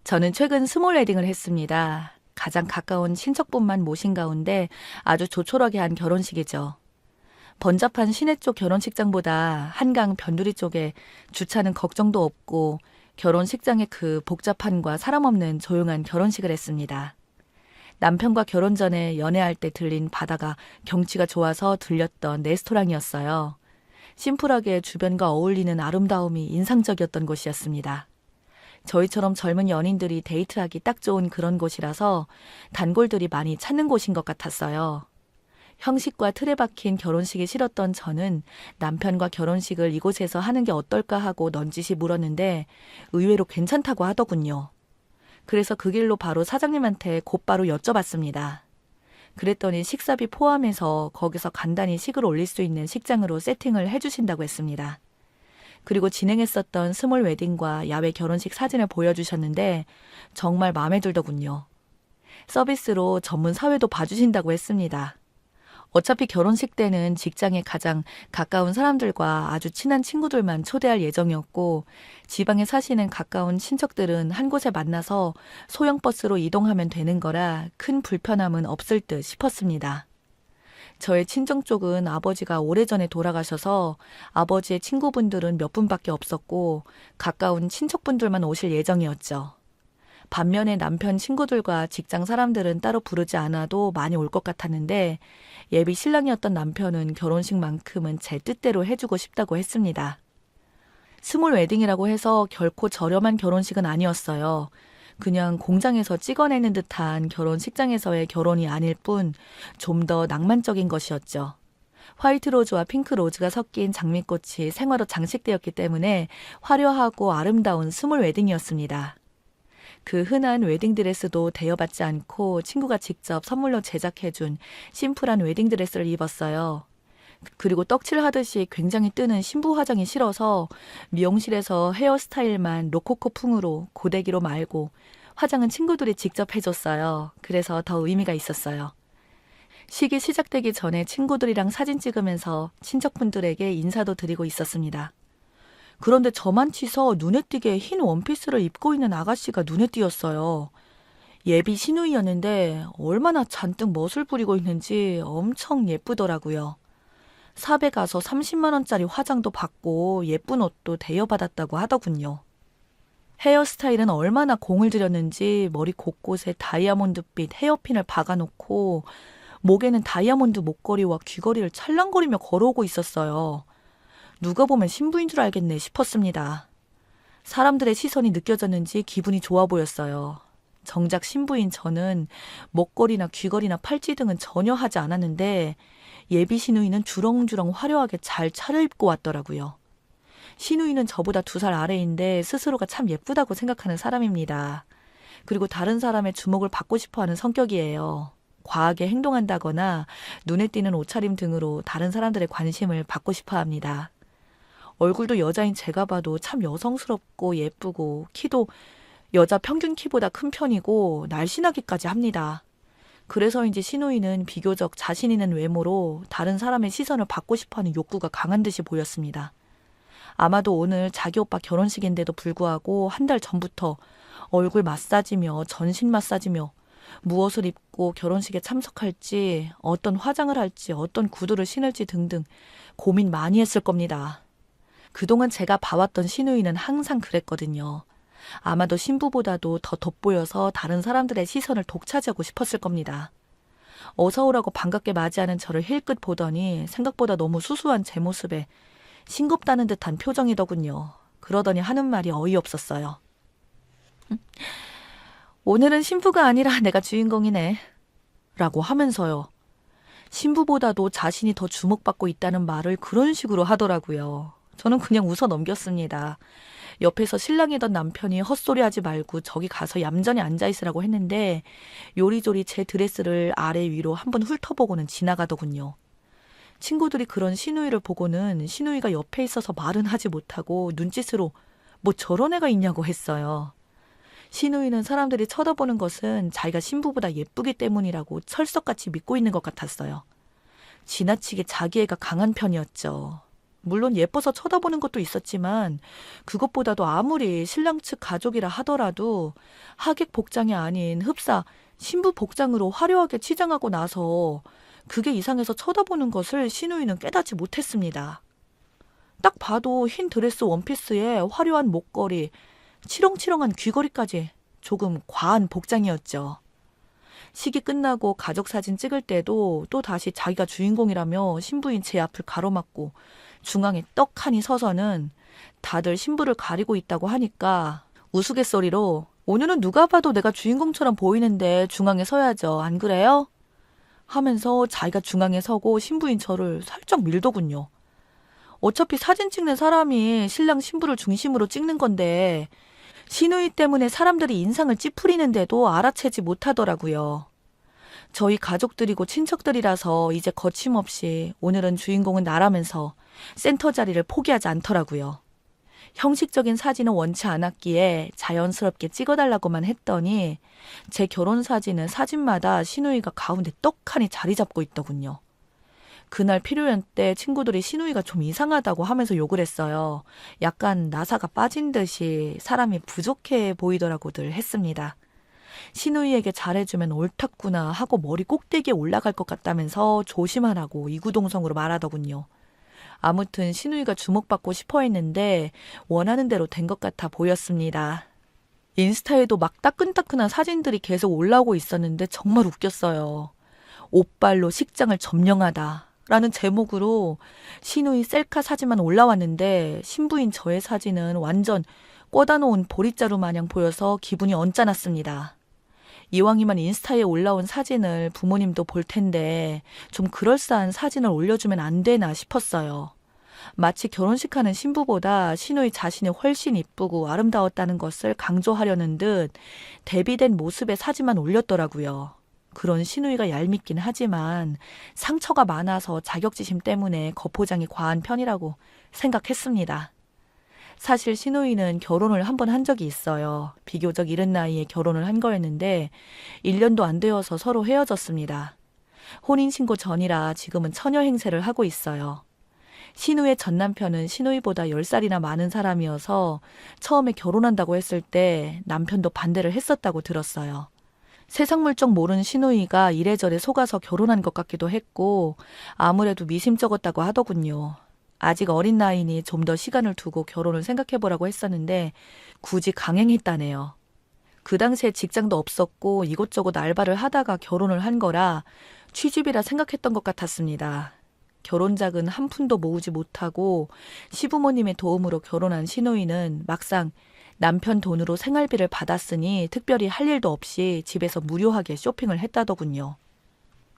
저는 최근 스몰 웨딩을 했습니다. 가장 가까운 친척분만 모신 가운데 아주 조촐하게 한 결혼식이죠. 번잡한 시내 쪽 결혼식장보다 한강 변두리 쪽에 주차는 걱정도 없고 결혼식장의 그 복잡함과 사람 없는 조용한 결혼식을 했습니다. 남편과 결혼 전에 연애할 때 들린 바다가 경치가 좋아서 들렸던 레스토랑이었어요. 심플하게 주변과 어울리는 아름다움이 인상적이었던 곳이었습니다. 저희처럼 젊은 연인들이 데이트하기 딱 좋은 그런 곳이라서 단골들이 많이 찾는 곳인 것 같았어요. 형식과 틀에 박힌 결혼식이 싫었던 저는 남편과 결혼식을 이곳에서 하는 게 어떨까 하고 넌지시 물었는데 의외로 괜찮다고 하더군요. 그래서 그 길로 바로 사장님한테 곧바로 여쭤봤습니다. 그랬더니 식사비 포함해서 거기서 간단히 식을 올릴 수 있는 식장으로 세팅을 해주신다고 했습니다. 그리고 진행했었던 스몰 웨딩과 야외 결혼식 사진을 보여주셨는데 정말 마음에 들더군요. 서비스로 전문 사회도 봐주신다고 했습니다. 어차피 결혼식 때는 직장에 가장 가까운 사람들과 아주 친한 친구들만 초대할 예정이었고 지방에 사시는 가까운 친척들은 한 곳에 만나서 소형 버스로 이동하면 되는 거라 큰 불편함은 없을 듯 싶었습니다. 저의 친정 쪽은 아버지가 오래전에 돌아가셔서 아버지의 친구분들은 몇 분밖에 없었고 가까운 친척분들만 오실 예정이었죠. 반면에 남편 친구들과 직장 사람들은 따로 부르지 않아도 많이 올 것 같았는데 예비 신랑이었던 남편은 결혼식만큼은 제 뜻대로 해주고 싶다고 했습니다. 스몰 웨딩이라고 해서 결코 저렴한 결혼식은 아니었어요. 그냥 공장에서 찍어내는 듯한 결혼식장에서의 결혼이 아닐 뿐 좀 더 낭만적인 것이었죠. 화이트 로즈와 핑크 로즈가 섞인 장미꽃이 생화로 장식되었기 때문에 화려하고 아름다운 스몰 웨딩이었습니다. 그 흔한 웨딩드레스도 대여받지 않고 친구가 직접 선물로 제작해준 심플한 웨딩드레스를 입었어요. 그리고 떡칠하듯이 굉장히 뜨는 신부 화장이 싫어서 미용실에서 헤어스타일만 로코코풍으로 고데기로 말고 화장은 친구들이 직접 해줬어요. 그래서 더 의미가 있었어요. 식이 시작되기 전에 친구들이랑 사진 찍으면서 친척분들에게 인사도 드리고 있었습니다. 그런데 저만 치서 눈에 띄게 흰 원피스를 입고 있는 아가씨가 눈에 띄었어요. 예비 시누이였는데 얼마나 잔뜩 멋을 부리고 있는지 엄청 예쁘더라고요. 샵에 가서 30만 원짜리 화장도 받고 예쁜 옷도 대여받았다고 하더군요. 헤어스타일은 얼마나 공을 들였는지 머리 곳곳에 다이아몬드빛 헤어핀을 박아놓고 목에는 다이아몬드 목걸이와 귀걸이를 찰랑거리며 걸어오고 있었어요. 누가 보면 신부인 줄 알겠네 싶었습니다. 사람들의 시선이 느껴졌는지 기분이 좋아 보였어요. 정작 신부인 저는 목걸이나 귀걸이나 팔찌 등은 전혀 하지 않았는데 예비 시누이는 주렁주렁 화려하게 잘 차려입고 왔더라고요. 시누이는 저보다 2살 아래인데 스스로가 참 예쁘다고 생각하는 사람입니다. 그리고 다른 사람의 주목을 받고 싶어하는 성격이에요. 과하게 행동한다거나 눈에 띄는 옷차림 등으로 다른 사람들의 관심을 받고 싶어합니다. 얼굴도 여자인 제가 봐도 참 여성스럽고 예쁘고 키도 여자 평균 키보다 큰 편이고 날씬하기까지 합니다. 그래서인지 시누이는 비교적 자신 있는 외모로 다른 사람의 시선을 받고 싶어하는 욕구가 강한 듯이 보였습니다. 아마도 오늘 자기 오빠 결혼식인데도 불구하고 한 달 전부터 얼굴 마사지며 전신 마사지며 무엇을 입고 결혼식에 참석할지, 어떤 화장을 할지, 어떤 구두를 신을지 등등 고민 많이 했을 겁니다. 그동안 제가 봐왔던 시누이는 항상 그랬거든요. 아마도 신부보다도 더 돋보여서 다른 사람들의 시선을 독차지하고 싶었을 겁니다. 어서 오라고 반갑게 맞이하는 저를 힐끗 보더니 생각보다 너무 수수한 제 모습에 싱겁다는 듯한 표정이더군요. 그러더니 하는 말이 어이없었어요. 오늘은 신부가 아니라 내가 주인공이네. 라고 하면서요. 신부보다도 자신이 더 주목받고 있다는 말을 그런 식으로 하더라고요. 저는 그냥 웃어 넘겼습니다. 옆에서 신랑이던 남편이 헛소리하지 말고 저기 가서 얌전히 앉아있으라고 했는데 요리조리 제 드레스를 아래 위로 한번 훑어보고는 지나가더군요. 친구들이 그런 시누이를 보고는 시누이가 옆에 있어서 말은 하지 못하고 눈짓으로 뭐 저런 애가 있냐고 했어요. 시누이는 사람들이 쳐다보는 것은 자기가 신부보다 예쁘기 때문이라고 철석같이 믿고 있는 것 같았어요. 지나치게 자기애가 강한 편이었죠. 물론 예뻐서 쳐다보는 것도 있었지만 그것보다도 아무리 신랑 측 가족이라 하더라도 하객 복장이 아닌 흡사 신부 복장으로 화려하게 치장하고 나서 그게 이상해서 쳐다보는 것을 시누이는 깨닫지 못했습니다. 딱 봐도 흰 드레스 원피스에 화려한 목걸이, 치렁치렁한 귀걸이까지 조금 과한 복장이었죠. 식이 끝나고 가족 사진 찍을 때도 또 다시 자기가 주인공이라며 신부인 제 앞을 가로막고 중앙에 떡하니 서서는 다들 신부를 가리고 있다고 하니까 우스갯소리로 오늘은 누가 봐도 내가 주인공처럼 보이는데 중앙에 서야죠. 안 그래요? 하면서 자기가 중앙에 서고 신부인 저를 살짝 밀더군요. 어차피 사진 찍는 사람이 신랑 신부를 중심으로 찍는 건데 시누이 때문에 사람들이 인상을 찌푸리는데도 알아채지 못하더라고요. 저희 가족들이고 친척들이라서 이제 거침없이 오늘은 주인공은 나라면서 센터 자리를 포기하지 않더라고요. 형식적인 사진은 원치 않았기에 자연스럽게 찍어달라고만 했더니 제 결혼 사진은 사진마다 시누이가 가운데 떡하니 자리 잡고 있더군요. 그날 피로연 때 친구들이 시누이가 좀 이상하다고 하면서 욕을 했어요. 약간 나사가 빠진 듯이 사람이 부족해 보이더라고들 했습니다. 시누이에게 잘해주면 옳았구나 하고 머리 꼭대기에 올라갈 것 같다면서 조심하라고 이구동성으로 말하더군요. 아무튼 시누이가 주목받고 싶어 했는데 원하는 대로 된 것 같아 보였습니다. 인스타에도 막 따끈따끈한 사진들이 계속 올라오고 있었는데 정말 웃겼어요. 옷발로 식장을 점령하다 라는 제목으로 시누이 셀카 사진만 올라왔는데 신부인 저의 사진은 완전 꽂아 놓은 보릿자루 마냥 보여서 기분이 언짢았습니다. 이왕이면 인스타에 올라온 사진을 부모님도 볼 텐데 좀 그럴싸한 사진을 올려주면 안 되나 싶었어요. 마치 결혼식하는 신부보다 시누이 자신이 훨씬 이쁘고 아름다웠다는 것을 강조하려는 듯 대비된 모습의 사진만 올렸더라고요. 그런 시누이가 얄밉긴 하지만 상처가 많아서 자격지심 때문에 겉포장이 과한 편이라고 생각했습니다. 사실 시누이는 결혼을 한 번 한 적이 있어요. 비교적 이른 나이에 결혼을 한 거였는데 1년도 안 되어서 서로 헤어졌습니다. 혼인신고 전이라 지금은 처녀 행세를 하고 있어요. 시누이의 전 남편은 시누이보다 10살이나 많은 사람이어서 처음에 결혼한다고 했을 때 남편도 반대를 했었다고 들었어요. 세상 물정 모르는 시누이가 이래저래 속아서 결혼한 것 같기도 했고 아무래도 미심쩍었다고 하더군요. 아직 어린 나이니 좀 더 시간을 두고 결혼을 생각해보라고 했었는데 굳이 강행했다네요. 그 당시에 직장도 없었고 이곳저곳 알바를 하다가 결혼을 한 거라 취집이라 생각했던 것 같았습니다. 결혼작은 한 푼도 모으지 못하고 시부모님의 도움으로 결혼한 시누이는 막상 남편 돈으로 생활비를 받았으니 특별히 할 일도 없이 집에서 무료하게 쇼핑을 했다더군요.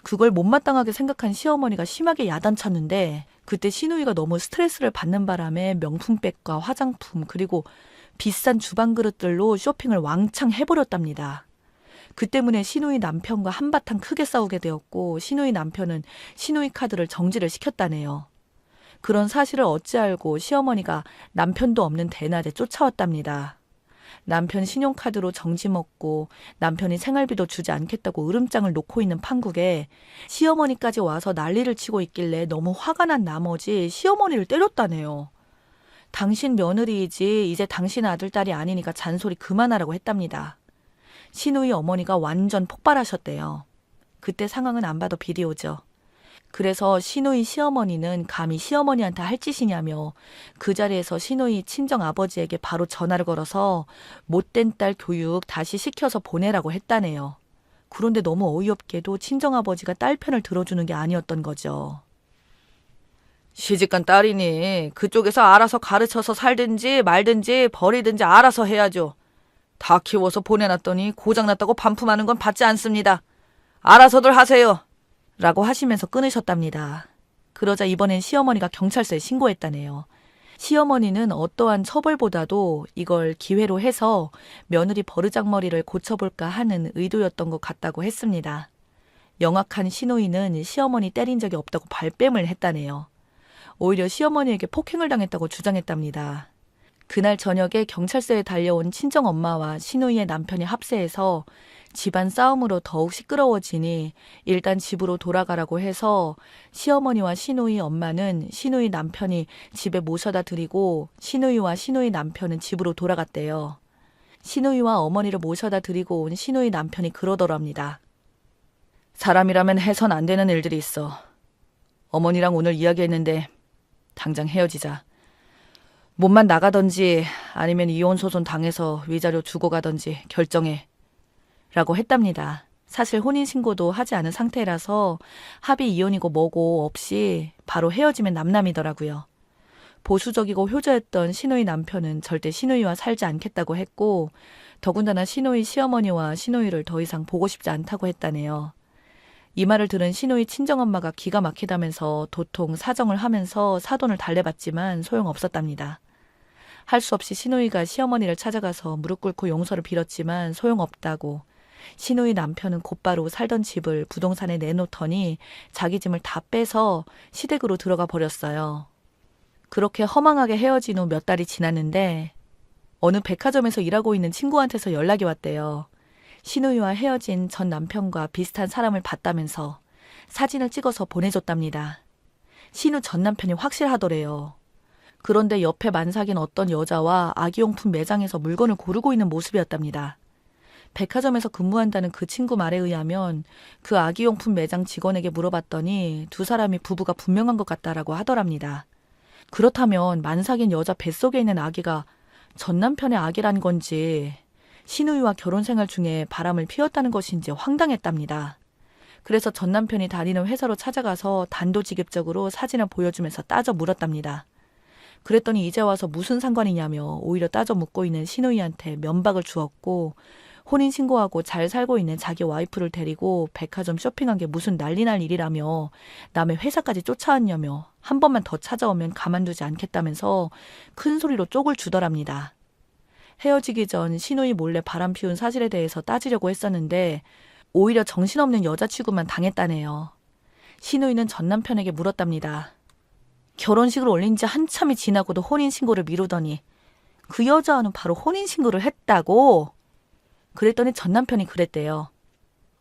그걸 못마땅하게 생각한 시어머니가 심하게 야단쳤는데 그때 시누이가 너무 스트레스를 받는 바람에 명품백과 화장품 그리고 비싼 주방 그릇들로 쇼핑을 왕창 해버렸답니다. 그 때문에 시누이 남편과 한바탕 크게 싸우게 되었고 시누이 남편은 시누이 카드를 정지를 시켰다네요. 그런 사실을 어찌 알고 시어머니가 남편도 없는 대낮에 쫓아왔답니다. 남편 신용카드로 정지 먹고 남편이 생활비도 주지 않겠다고 으름장을 놓고 있는 판국에 시어머니까지 와서 난리를 치고 있길래 너무 화가 난 나머지 시어머니를 때렸다네요. 당신 며느리이지 이제 당신 아들딸이 아니니까 잔소리 그만하라고 했답니다. 시누이 어머니가 완전 폭발하셨대요. 그때 상황은 안 봐도 비디오죠. 그래서 시누이 시어머니는 감히 시어머니한테 할 짓이냐며 그 자리에서 시누이 친정아버지에게 바로 전화를 걸어서 못된 딸 교육 다시 시켜서 보내라고 했다네요. 그런데 너무 어이없게도 친정아버지가 딸 편을 들어주는 게 아니었던 거죠. 시집간 딸이니 그쪽에서 알아서 가르쳐서 살든지 말든지 버리든지 알아서 해야죠. 다 키워서 보내놨더니 고장났다고 반품하는 건 받지 않습니다. 알아서들 하세요. 라고 하시면서 끊으셨답니다. 그러자 이번엔 시어머니가 경찰서에 신고했다네요. 시어머니는 어떠한 처벌보다도 이걸 기회로 해서 며느리 버르장머리를 고쳐볼까 하는 의도였던 것 같다고 했습니다. 영악한 시누이는 시어머니 때린 적이 없다고 발뺌을 했다네요. 오히려 시어머니에게 폭행을 당했다고 주장했답니다. 그날 저녁에 경찰서에 달려온 친정엄마와 시누이의 남편이 합세해서 집안 싸움으로 더욱 시끄러워지니 일단 집으로 돌아가라고 해서 시어머니와 시누이 엄마는 시누이 남편이 집에 모셔다 드리고 시누이와 시누이 남편은 집으로 돌아갔대요. 시누이와 어머니를 모셔다 드리고 온 시누이 남편이 그러더랍니다. 사람이라면 해선 안 되는 일들이 있어. 어머니랑 오늘 이야기했는데 당장 헤어지자. 몸만 나가던지 아니면 이혼 소송 당해서 위자료 주고 가던지 결정해. 라고 했답니다. 사실 혼인신고도 하지 않은 상태라서 합의 이혼이고 뭐고 없이 바로 헤어지면 남남이더라고요. 보수적이고 효자였던 시누이 남편은 절대 시누이와 살지 않겠다고 했고 더군다나 시누이 시어머니와 시누이를 더 이상 보고 싶지 않다고 했다네요. 이 말을 들은 시누이 친정엄마가 기가 막히다면서 도통 사정을 하면서 사돈을 달래봤지만 소용없었답니다. 할 수 없이 시누이가 시어머니를 찾아가서 무릎 꿇고 용서를 빌었지만 소용없다고 시누이 남편은 곧바로 살던 집을 부동산에 내놓더니 자기 짐을 다 빼서 시댁으로 들어가 버렸어요. 그렇게 허망하게 헤어진 후 몇 달이 지났는데 어느 백화점에서 일하고 있는 친구한테서 연락이 왔대요. 시누이와 헤어진 전 남편과 비슷한 사람을 봤다면서 사진을 찍어서 보내줬답니다. 신우 전 남편이 확실하더래요. 그런데 옆에 만삭인 어떤 여자와 아기용품 매장에서 물건을 고르고 있는 모습이었답니다. 백화점에서 근무한다는 그 친구 말에 의하면 그 아기용품 매장 직원에게 물어봤더니 두 사람이 부부가 분명한 것 같다라고 하더랍니다. 그렇다면 만삭인 여자 뱃속에 있는 아기가 전 남편의 아기란 건지 시누이와 결혼 생활 중에 바람을 피웠다는 것인지 황당했답니다. 그래서 전 남편이 다니는 회사로 찾아가서 단도직입적으로 사진을 보여주면서 따져 물었답니다. 그랬더니 이제 와서 무슨 상관이냐며 오히려 따져 묻고 있는 시누이한테 면박을 주었고 혼인신고하고 잘 살고 있는 자기 와이프를 데리고 백화점 쇼핑한 게 무슨 난리 날 일이라며 남의 회사까지 쫓아왔냐며 한 번만 더 찾아오면 가만두지 않겠다면서 큰 소리로 쪽을 주더랍니다. 헤어지기 전 시누이 몰래 바람 피운 사실에 대해서 따지려고 했었는데 오히려 정신없는 여자 취급만 당했다네요. 시누이는 전 남편에게 물었답니다. 결혼식을 올린 지 한참이 지나고도 혼인신고를 미루더니 그 여자는 바로 혼인신고를 했다고? 그랬더니 전 남편이 그랬대요.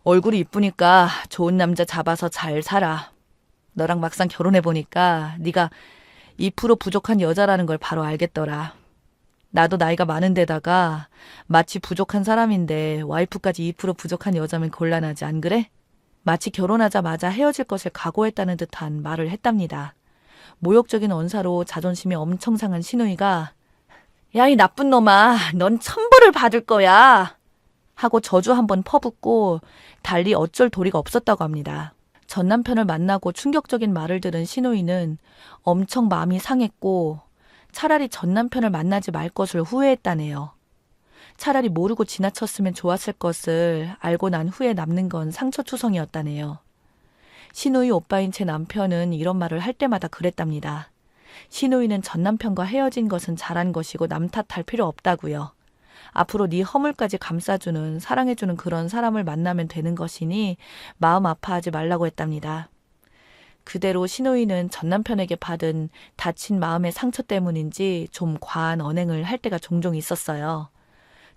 얼굴이 이쁘니까 좋은 남자 잡아서 잘 살아. 너랑 막상 결혼해보니까 네가 2% 부족한 여자라는 걸 바로 알겠더라. 나도 나이가 많은데다가 마치 부족한 사람인데 와이프까지 2% 부족한 여자면 곤란하지 안 그래? 마치 결혼하자마자 헤어질 것을 각오했다는 듯한 말을 했답니다. 모욕적인 언사로 자존심이 엄청 상한 시누이가 야, 이 나쁜 놈아, 넌 천벌을 받을 거야 하고 저주 한번 퍼붓고 달리 어쩔 도리가 없었다고 합니다. 전 남편을 만나고 충격적인 말을 들은 시누이는 엄청 마음이 상했고 차라리 전 남편을 만나지 말 것을 후회했다네요. 차라리 모르고 지나쳤으면 좋았을 것을 알고 난 후에 남는 건 상처투성이었다네요. 시누이 오빠인 제 남편은 이런 말을 할 때마다 그랬답니다. 시누이는 전 남편과 헤어진 것은 잘한 것이고 남 탓할 필요 없다고요. 앞으로 네 허물까지 감싸주는 사랑해주는 그런 사람을 만나면 되는 것이니 마음 아파하지 말라고 했답니다. 그대로 시누이는 전 남편에게 받은 다친 마음의 상처 때문인지 좀 과한 언행을 할 때가 종종 있었어요.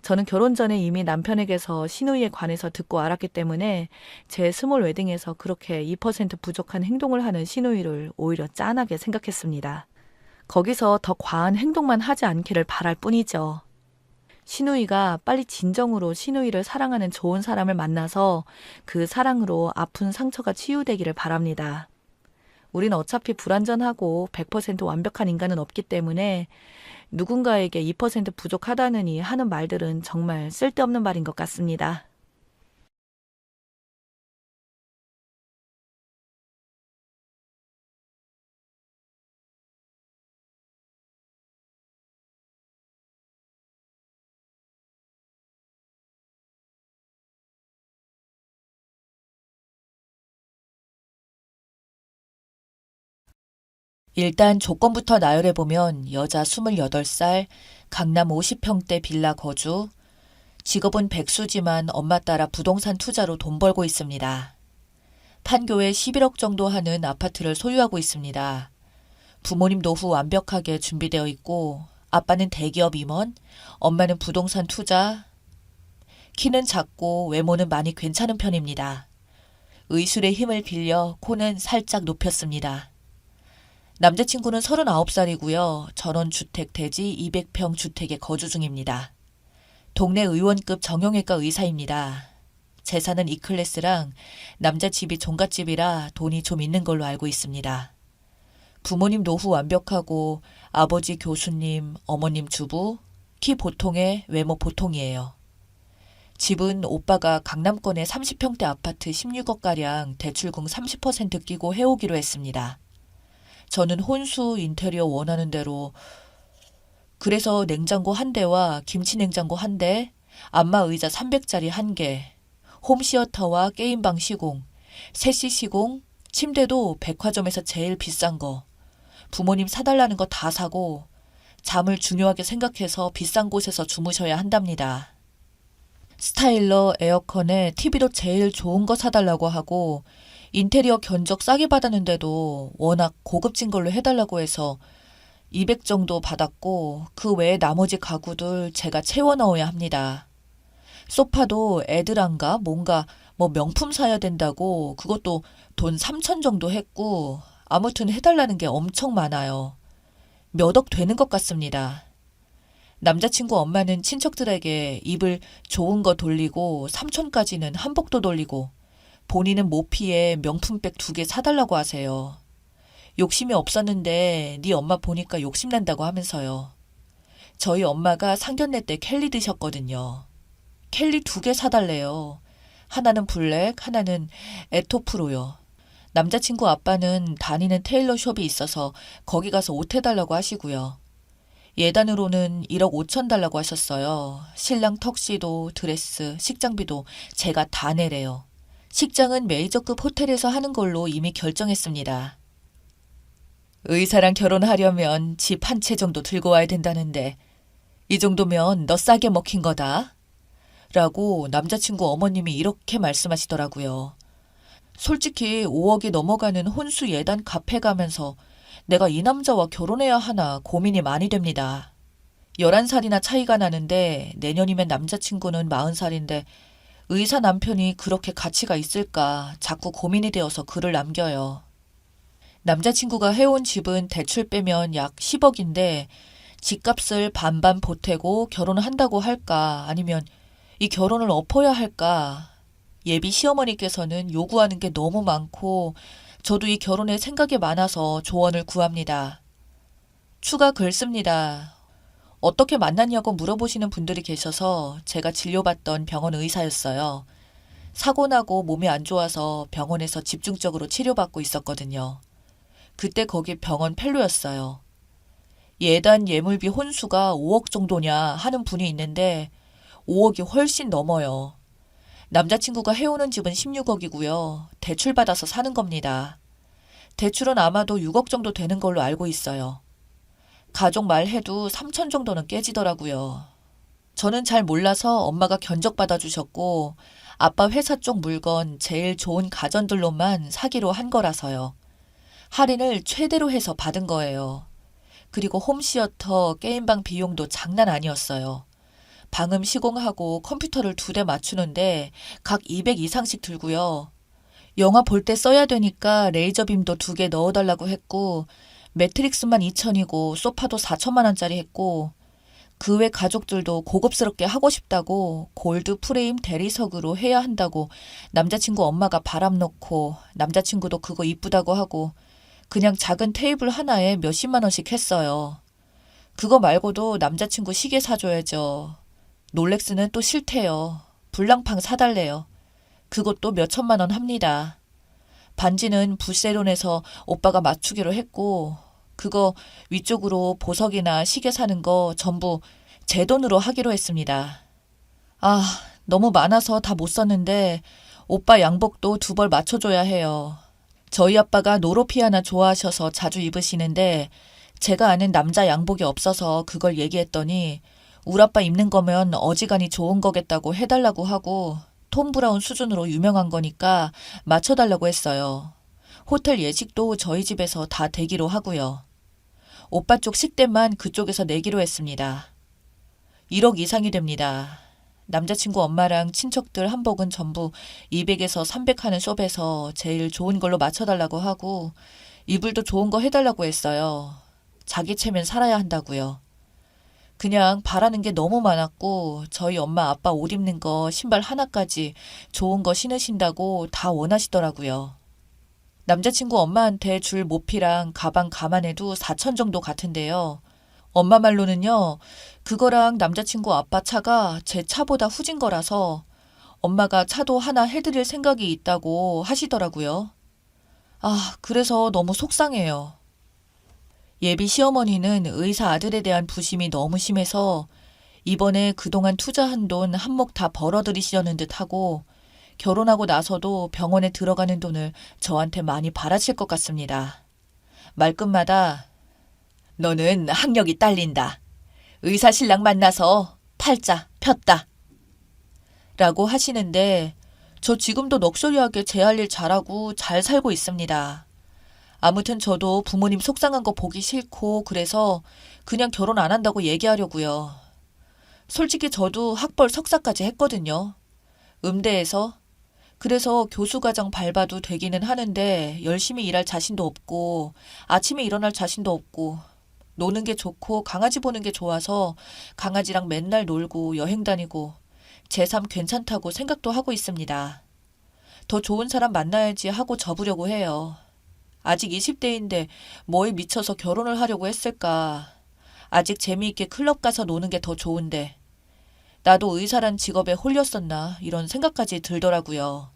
저는 결혼 전에 이미 남편에게서 시누이에 관해서 듣고 알았기 때문에 제 스몰 웨딩에서 그렇게 2% 부족한 행동을 하는 시누이를 오히려 짠하게 생각했습니다. 거기서 더 과한 행동만 하지 않기를 바랄 뿐이죠. 시누이가 빨리 진정으로 시누이를 사랑하는 좋은 사람을 만나서 그 사랑으로 아픈 상처가 치유되기를 바랍니다. 우린 어차피 불완전하고 100% 완벽한 인간은 없기 때문에 누군가에게 2% 부족하다느니 하는 말들은 정말 쓸데없는 말인 것 같습니다. 일단 조건부터 나열해보면 여자 28살, 강남 50평대 빌라 거주, 직업은 백수지만 엄마 따라 부동산 투자로 돈 벌고 있습니다. 판교에 11억 정도 하는 아파트를 소유하고 있습니다. 부모님 노후 완벽하게 준비되어 있고 아빠는 대기업 임원, 엄마는 부동산 투자, 키는 작고 외모는 많이 괜찮은 편입니다. 의술의 힘을 빌려 코는 살짝 높였습니다. 남자친구는 39살이고요. 전원주택 대지 200평 주택에 거주 중입니다. 동네 의원급 정형외과 의사입니다. 재산은 E클래스랑 남자 집이 종갓집이라 돈이 좀 있는 걸로 알고 있습니다. 부모님 노후 완벽하고 아버지 교수님, 어머님 주부, 키 보통에 외모 보통이에요. 집은 오빠가 강남권의 30평대 아파트 16억가량 대출금 30% 끼고 해오기로 했습니다. 저는 혼수 인테리어 원하는 대로 그래서 냉장고 1대와 김치 냉장고 1대, 안마 의자 300짜리 1개, 홈시어터와 게임방 시공, 세시 시공, 침대도 백화점에서 제일 비싼 거, 부모님 사달라는 거 다 사고 잠을 중요하게 생각해서 비싼 곳에서 주무셔야 한답니다. 스타일러, 에어컨에 TV도 제일 좋은 거 사달라고 하고 인테리어 견적 싸게 받았는데도 워낙 고급진 걸로 해달라고 해서 200 정도 받았고 그 외에 나머지 가구들 제가 채워 넣어야 합니다. 소파도 애들한가 뭔가 명품 사야 된다고 그것도 돈 3천 정도 했고 아무튼 해달라는 게 엄청 많아요. 몇 억 되는 것 같습니다. 남자친구 엄마는 친척들에게 입을 좋은 거 돌리고 삼촌까지는 한복도 돌리고 본인은 모피에 명품백 2개 사달라고 하세요. 욕심이 없었는데 네 엄마 보니까 욕심난다고 하면서요. 저희 엄마가 상견례 때 켈리 드셨거든요. 켈리 2개 사달래요. 하나는 블랙, 하나는 에토프로요. 남자친구 아빠는 다니는 테일러숍이 있어서 거기 가서 옷 해달라고 하시고요. 예단으로는 1억 5천 달라고 하셨어요. 신랑 턱시도, 드레스, 식장비도 제가 다 내래요. 식장은 메이저급 호텔에서 하는 걸로 이미 결정했습니다. 의사랑 결혼하려면 집 1채 정도 들고 와야 된다는데 이 정도면 너 싸게 먹힌 거다. 라고 남자친구 어머님이 이렇게 말씀하시더라고요. 솔직히 5억이 넘어가는 혼수 예단 카페 가면서 내가 이 남자와 결혼해야 하나 고민이 많이 됩니다. 11살이나 차이가 나는데 내년이면 남자친구는 40살인데 의사 남편이 그렇게 가치가 있을까 자꾸 고민이 되어서 글을 남겨요. 남자친구가 해온 집은 대출 빼면 약 10억인데 집값을 반반 보태고 결혼을 한다고 할까 아니면 이 결혼을 엎어야 할까. 예비 시어머니께서는 요구하는 게 너무 많고 저도 이 결혼에 생각이 많아서 조언을 구합니다. 추가 글 씁니다. 어떻게 만났냐고 물어보시는 분들이 계셔서 제가 진료받던 병원 의사였어요. 사고 나고 몸이 안 좋아서 병원에서 집중적으로 치료받고 있었거든요. 그때 거기 병원 펠로였어요. 예단 예물비 혼수가 5억 정도냐 하는 분이 있는데 5억이 훨씬 넘어요. 남자친구가 해오는 집은 16억이고요. 대출받아서 사는 겁니다. 대출은 아마도 6억 정도 되는 걸로 알고 있어요. 가족 말해도 3천 정도는 깨지더라고요. 저는 잘 몰라서 엄마가 견적받아 주셨고 아빠 회사 쪽 물건 제일 좋은 가전들로만 사기로 한 거라서요. 할인을 최대로 해서 받은 거예요. 그리고 홈시어터, 게임방 비용도 장난 아니었어요. 방음 시공하고 컴퓨터를 2대 맞추는데 각 200 이상씩 들고요. 영화 볼 때 써야 되니까 레이저빔도 2개 넣어달라고 했고 매트릭스만 2천이고 소파도 4천만 원짜리 했고 그 외 가족들도 고급스럽게 하고 싶다고 골드 프레임 대리석으로 해야 한다고 남자친구 엄마가 바람 넣고 남자친구도 그거 이쁘다고 하고 그냥 작은 테이블 하나에 몇십만 원씩 했어요. 그거 말고도 남자친구 시계 사줘야죠. 롤렉스는 또 싫대요. 불량팡 사달래요. 그것도 몇천만 원 합니다. 반지는 부세론에서 오빠가 맞추기로 했고 그거 위쪽으로 보석이나 시계 사는 거 전부 제 돈으로 하기로 했습니다. 아, 너무 많아서 다 못 썼는데 오빠 양복도 2벌 맞춰줘야 해요. 저희 아빠가 노로피아나 좋아하셔서 자주 입으시는데 제가 아는 남자 양복이 없어서 그걸 얘기했더니 우리 아빠 입는 거면 어지간히 좋은 거겠다고 해달라고 하고 톰 브라운 수준으로 유명한 거니까 맞춰달라고 했어요. 호텔 예식도 저희 집에서 다 대기로 하고요. 오빠 쪽 식대만 그쪽에서 내기로 했습니다. 1억 이상이 됩니다. 남자친구 엄마랑 친척들 한복은 전부 200에서 300 하는 숍에서 제일 좋은 걸로 맞춰달라고 하고 이불도 좋은 거 해달라고 했어요. 자기 체면 살아야 한다고요. 그냥 바라는 게 너무 많았고 저희 엄마 아빠 옷 입는 거 신발 하나까지 좋은 거 신으신다고 다 원하시더라고요. 남자친구 엄마한테 줄 모피랑 가방 감안해도 4천 정도 같은데요. 엄마 말로는요, 그거랑 남자친구 아빠 차가 제 차보다 후진 거라서 엄마가 차도 하나 해드릴 생각이 있다고 하시더라고요. 아, 그래서 너무 속상해요. 예비 시어머니는 의사 아들에 대한 부심이 너무 심해서 이번에 그동안 투자한 돈 한몫 다 벌어들이시려는 듯 하고 결혼하고 나서도 병원에 들어가는 돈을 저한테 많이 바라실 것 같습니다. 말끝마다 너는 학력이 딸린다. 의사 신랑 만나서 팔자 폈다. 라고 하시는데 저 지금도 넋소리하게 제 할 일 잘하고 잘 살고 있습니다. 아무튼 저도 부모님 속상한 거 보기 싫고 그래서 그냥 결혼 안 한다고 얘기하려고요. 솔직히 저도 학벌 석사까지 했거든요. 음대에서. 그래서 교수과정 밟아도 되기는 하는데 열심히 일할 자신도 없고 아침에 일어날 자신도 없고 노는 게 좋고 강아지 보는 게 좋아서 강아지랑 맨날 놀고 여행 다니고 제 삶 괜찮다고 생각도 하고 있습니다. 더 좋은 사람 만나야지 하고 접으려고 해요. 아직 20대인데 뭐에 미쳐서 결혼을 하려고 했을까. 아직 재미있게 클럽 가서 노는 게 더 좋은데. 나도 의사란 직업에 홀렸었나 이런 생각까지 들더라고요.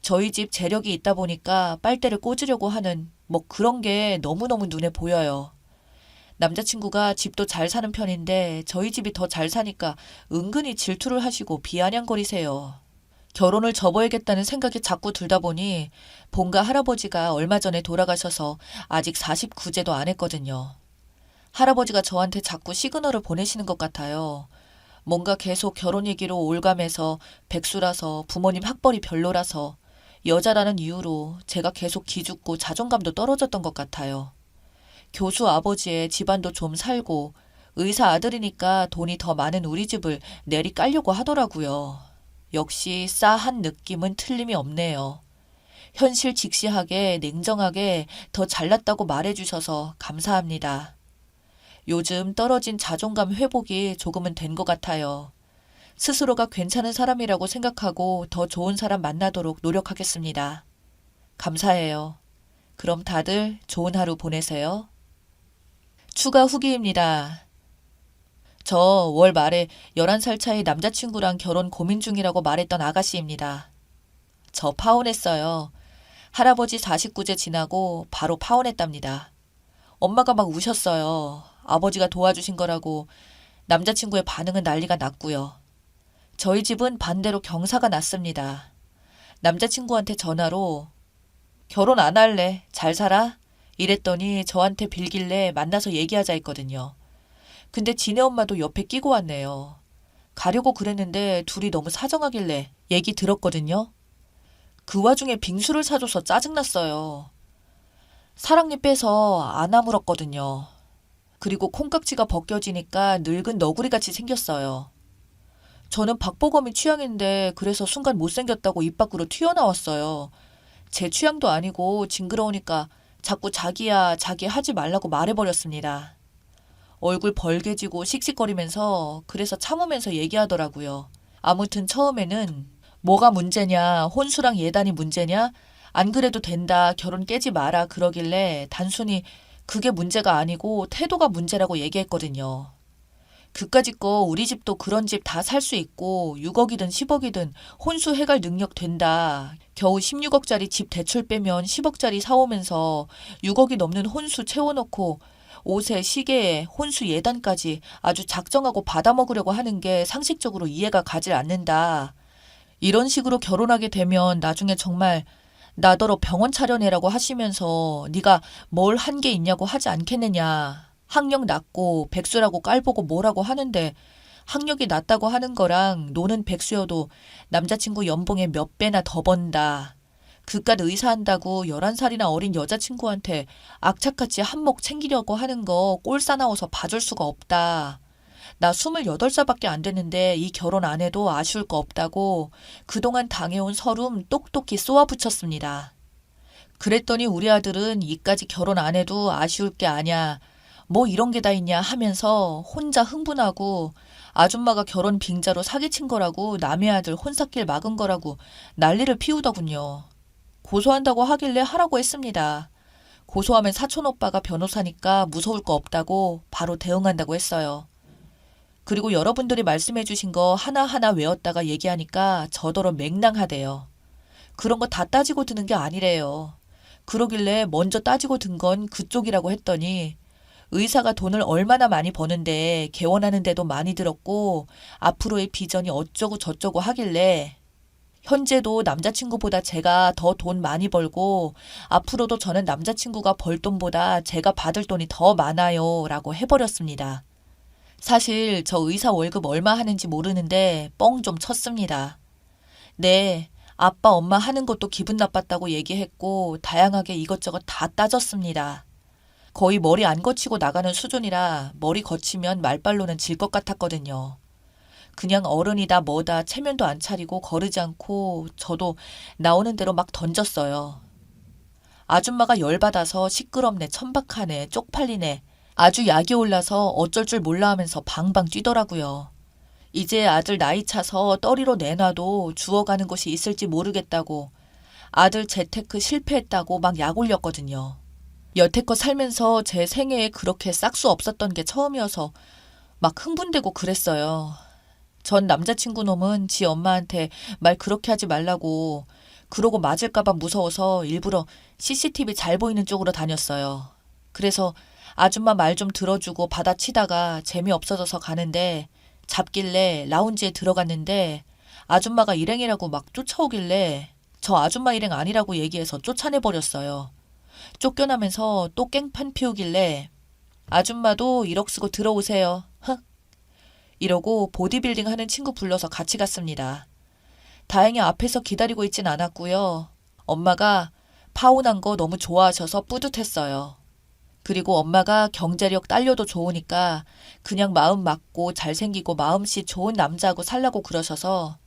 저희 집 재력이 있다 보니까 빨대를 꽂으려고 하는 뭐 그런 게 너무너무 눈에 보여요. 남자친구가 집도 잘 사는 편인데 저희 집이 더 잘 사니까 은근히 질투를 하시고 비아냥거리세요. 결혼을 접어야겠다는 생각이 자꾸 들다 보니 본가 할아버지가 얼마 전에 돌아가셔서 아직 49제도 안 했거든요. 할아버지가 저한테 자꾸 시그널을 보내시는 것 같아요. 뭔가 계속 결혼 얘기로 올가매서 백수라서 부모님 학벌이 별로라서 여자라는 이유로 제가 계속 기죽고 자존감도 떨어졌던 것 같아요. 교수 아버지의 집안도 좀 살고 의사 아들이니까 돈이 더 많은 우리 집을 내리 깔려고 하더라고요. 역시 싸한 느낌은 틀림이 없네요. 현실 직시하게 냉정하게 더 잘났다고 말해주셔서 감사합니다. 요즘 떨어진 자존감 회복이 조금은 된 것 같아요. 스스로가 괜찮은 사람이라고 생각하고 더 좋은 사람 만나도록 노력하겠습니다. 감사해요. 그럼 다들 좋은 하루 보내세요. 추가 후기입니다. 저 월 말에 11살 차이 남자친구랑 결혼 고민 중이라고 말했던 아가씨입니다. 저 파혼했어요. 할아버지 49제 지나고 바로 파혼했답니다. 엄마가 막 우셨어요. 아버지가 도와주신 거라고. 남자친구의 반응은 난리가 났고요. 저희 집은 반대로 경사가 났습니다. 남자친구한테 전화로 결혼 안 할래. 잘 살아? 이랬더니 저한테 빌길래 만나서 얘기하자 했거든요. 근데 지네 엄마도 옆에 끼고 왔네요. 가려고 그랬는데 둘이 너무 사정하길래 얘기 들었거든요. 그 와중에 빙수를 사줘서 짜증났어요. 사랑니 빼서 안 아물었거든요. 그리고 콩깍지가 벗겨지니까 늙은 너구리같이 생겼어요. 저는 박보검이 취향인데 그래서 순간 못생겼다고 입 밖으로 튀어나왔어요. 제 취향도 아니고 징그러우니까 자꾸 자기야 자기 하지 말라고 말해버렸습니다. 얼굴 벌개지고 씩씩거리면서 그래서 참으면서 얘기하더라고요. 아무튼 처음에는 뭐가 문제냐, 혼수랑 예단이 문제냐, 안 그래도 된다, 결혼 깨지 마라 그러길래 단순히 그게 문제가 아니고 태도가 문제라고 얘기했거든요. 그까짓 거 우리 집도 그런 집 다 살 수 있고 6억이든 10억이든 혼수 해갈 능력 된다. 겨우 16억짜리 집 대출 빼면 10억짜리 사오면서 6억이 넘는 혼수 채워놓고 옷에 시계에 혼수 예단까지 아주 작정하고 받아먹으려고 하는 게 상식적으로 이해가 가질 않는다. 이런 식으로 결혼하게 되면 나중에 정말 나더러 병원 차려내라고 하시면서 네가 뭘 한 게 있냐고 하지 않겠느냐. 학력 낮고 백수라고 깔보고 뭐라고 하는데 학력이 낮다고 하는 거랑 노는 백수여도 남자친구 연봉의 몇 배나 더 번다. 그깟 의사한다고 11살이나 어린 여자친구한테 악착같이 한몫 챙기려고 하는 거 꼴 싸나워서 봐줄 수가 없다. 나 28살밖에 안 됐는데 이 결혼 안 해도 아쉬울 거 없다고 그동안 당해온 서름 똑똑히 쏘아붙였습니다. 그랬더니 우리 아들은 이까지 결혼 안 해도 아쉬울 게 아냐, 뭐 이런 게 다 있냐 하면서 혼자 흥분하고 아줌마가 결혼 빙자로 사기친 거라고 남의 아들 혼사길 막은 거라고 난리를 피우더군요. 고소한다고 하길래 하라고 했습니다. 고소하면 사촌오빠가 변호사니까 무서울 거 없다고 바로 대응한다고 했어요. 그리고 여러분들이 말씀해 주신 거 하나하나 외웠다가 얘기하니까 저더러 맹랑하대요. 그런 거 다 따지고 드는 게 아니래요. 그러길래 먼저 따지고 든 건 그쪽이라고 했더니 의사가 돈을 얼마나 많이 버는데 개원하는데도 많이 들었고 앞으로의 비전이 어쩌고 저쩌고 하길래 현재도 남자친구보다 제가 더 돈 많이 벌고 앞으로도 저는 남자친구가 벌 돈보다 제가 받을 돈이 더 많아요 라고 해버렸습니다. 사실 저 의사 월급 얼마 하는지 모르는데 뻥 좀 쳤습니다. 네, 아빠 엄마 하는 것도 기분 나빴다고 얘기했고 다양하게 이것저것 다 따졌습니다. 거의 머리 안 거치고 나가는 수준이라 머리 거치면 말빨로는 질 것 같았거든요. 그냥 어른이다 뭐다 체면도 안 차리고 거르지 않고 저도 나오는 대로 막 던졌어요. 아줌마가 열받아서 시끄럽네, 천박하네, 쪽팔리네, 아주 약이 올라서 어쩔 줄 몰라 하면서 방방 뛰더라고요. 이제 아들 나이 차서 떠리로 내놔도 주워가는 곳이 있을지 모르겠다고 아들 재테크 실패했다고 막 약 올렸거든요. 여태껏 살면서 제 생애에 그렇게 싹수 없었던 게 처음이어서 막 흥분되고 그랬어요. 전 남자친구 놈은 지 엄마한테 말 그렇게 하지 말라고 그러고 맞을까봐 무서워서 일부러 CCTV 잘 보이는 쪽으로 다녔어요. 그래서 아줌마 말 좀 들어주고 받아치다가 재미없어져서 가는데 잡길래 라운지에 들어갔는데 아줌마가 일행이라고 막 쫓아오길래 저 아줌마 일행 아니라고 얘기해서 쫓아내버렸어요. 쫓겨나면서 또 깽판 피우길래 아줌마도 1억 쓰고 들어오세요. 흥. 이러고 보디빌딩 하는 친구 불러서 같이 갔습니다. 다행히 앞에서 기다리고 있진 않았고요. 엄마가 파혼한 거 너무 좋아하셔서 뿌듯했어요. 그리고 엄마가 경제력 딸려도 좋으니까 그냥 마음 맞고 잘생기고 마음씨 좋은 남자하고 살라고 그러셔서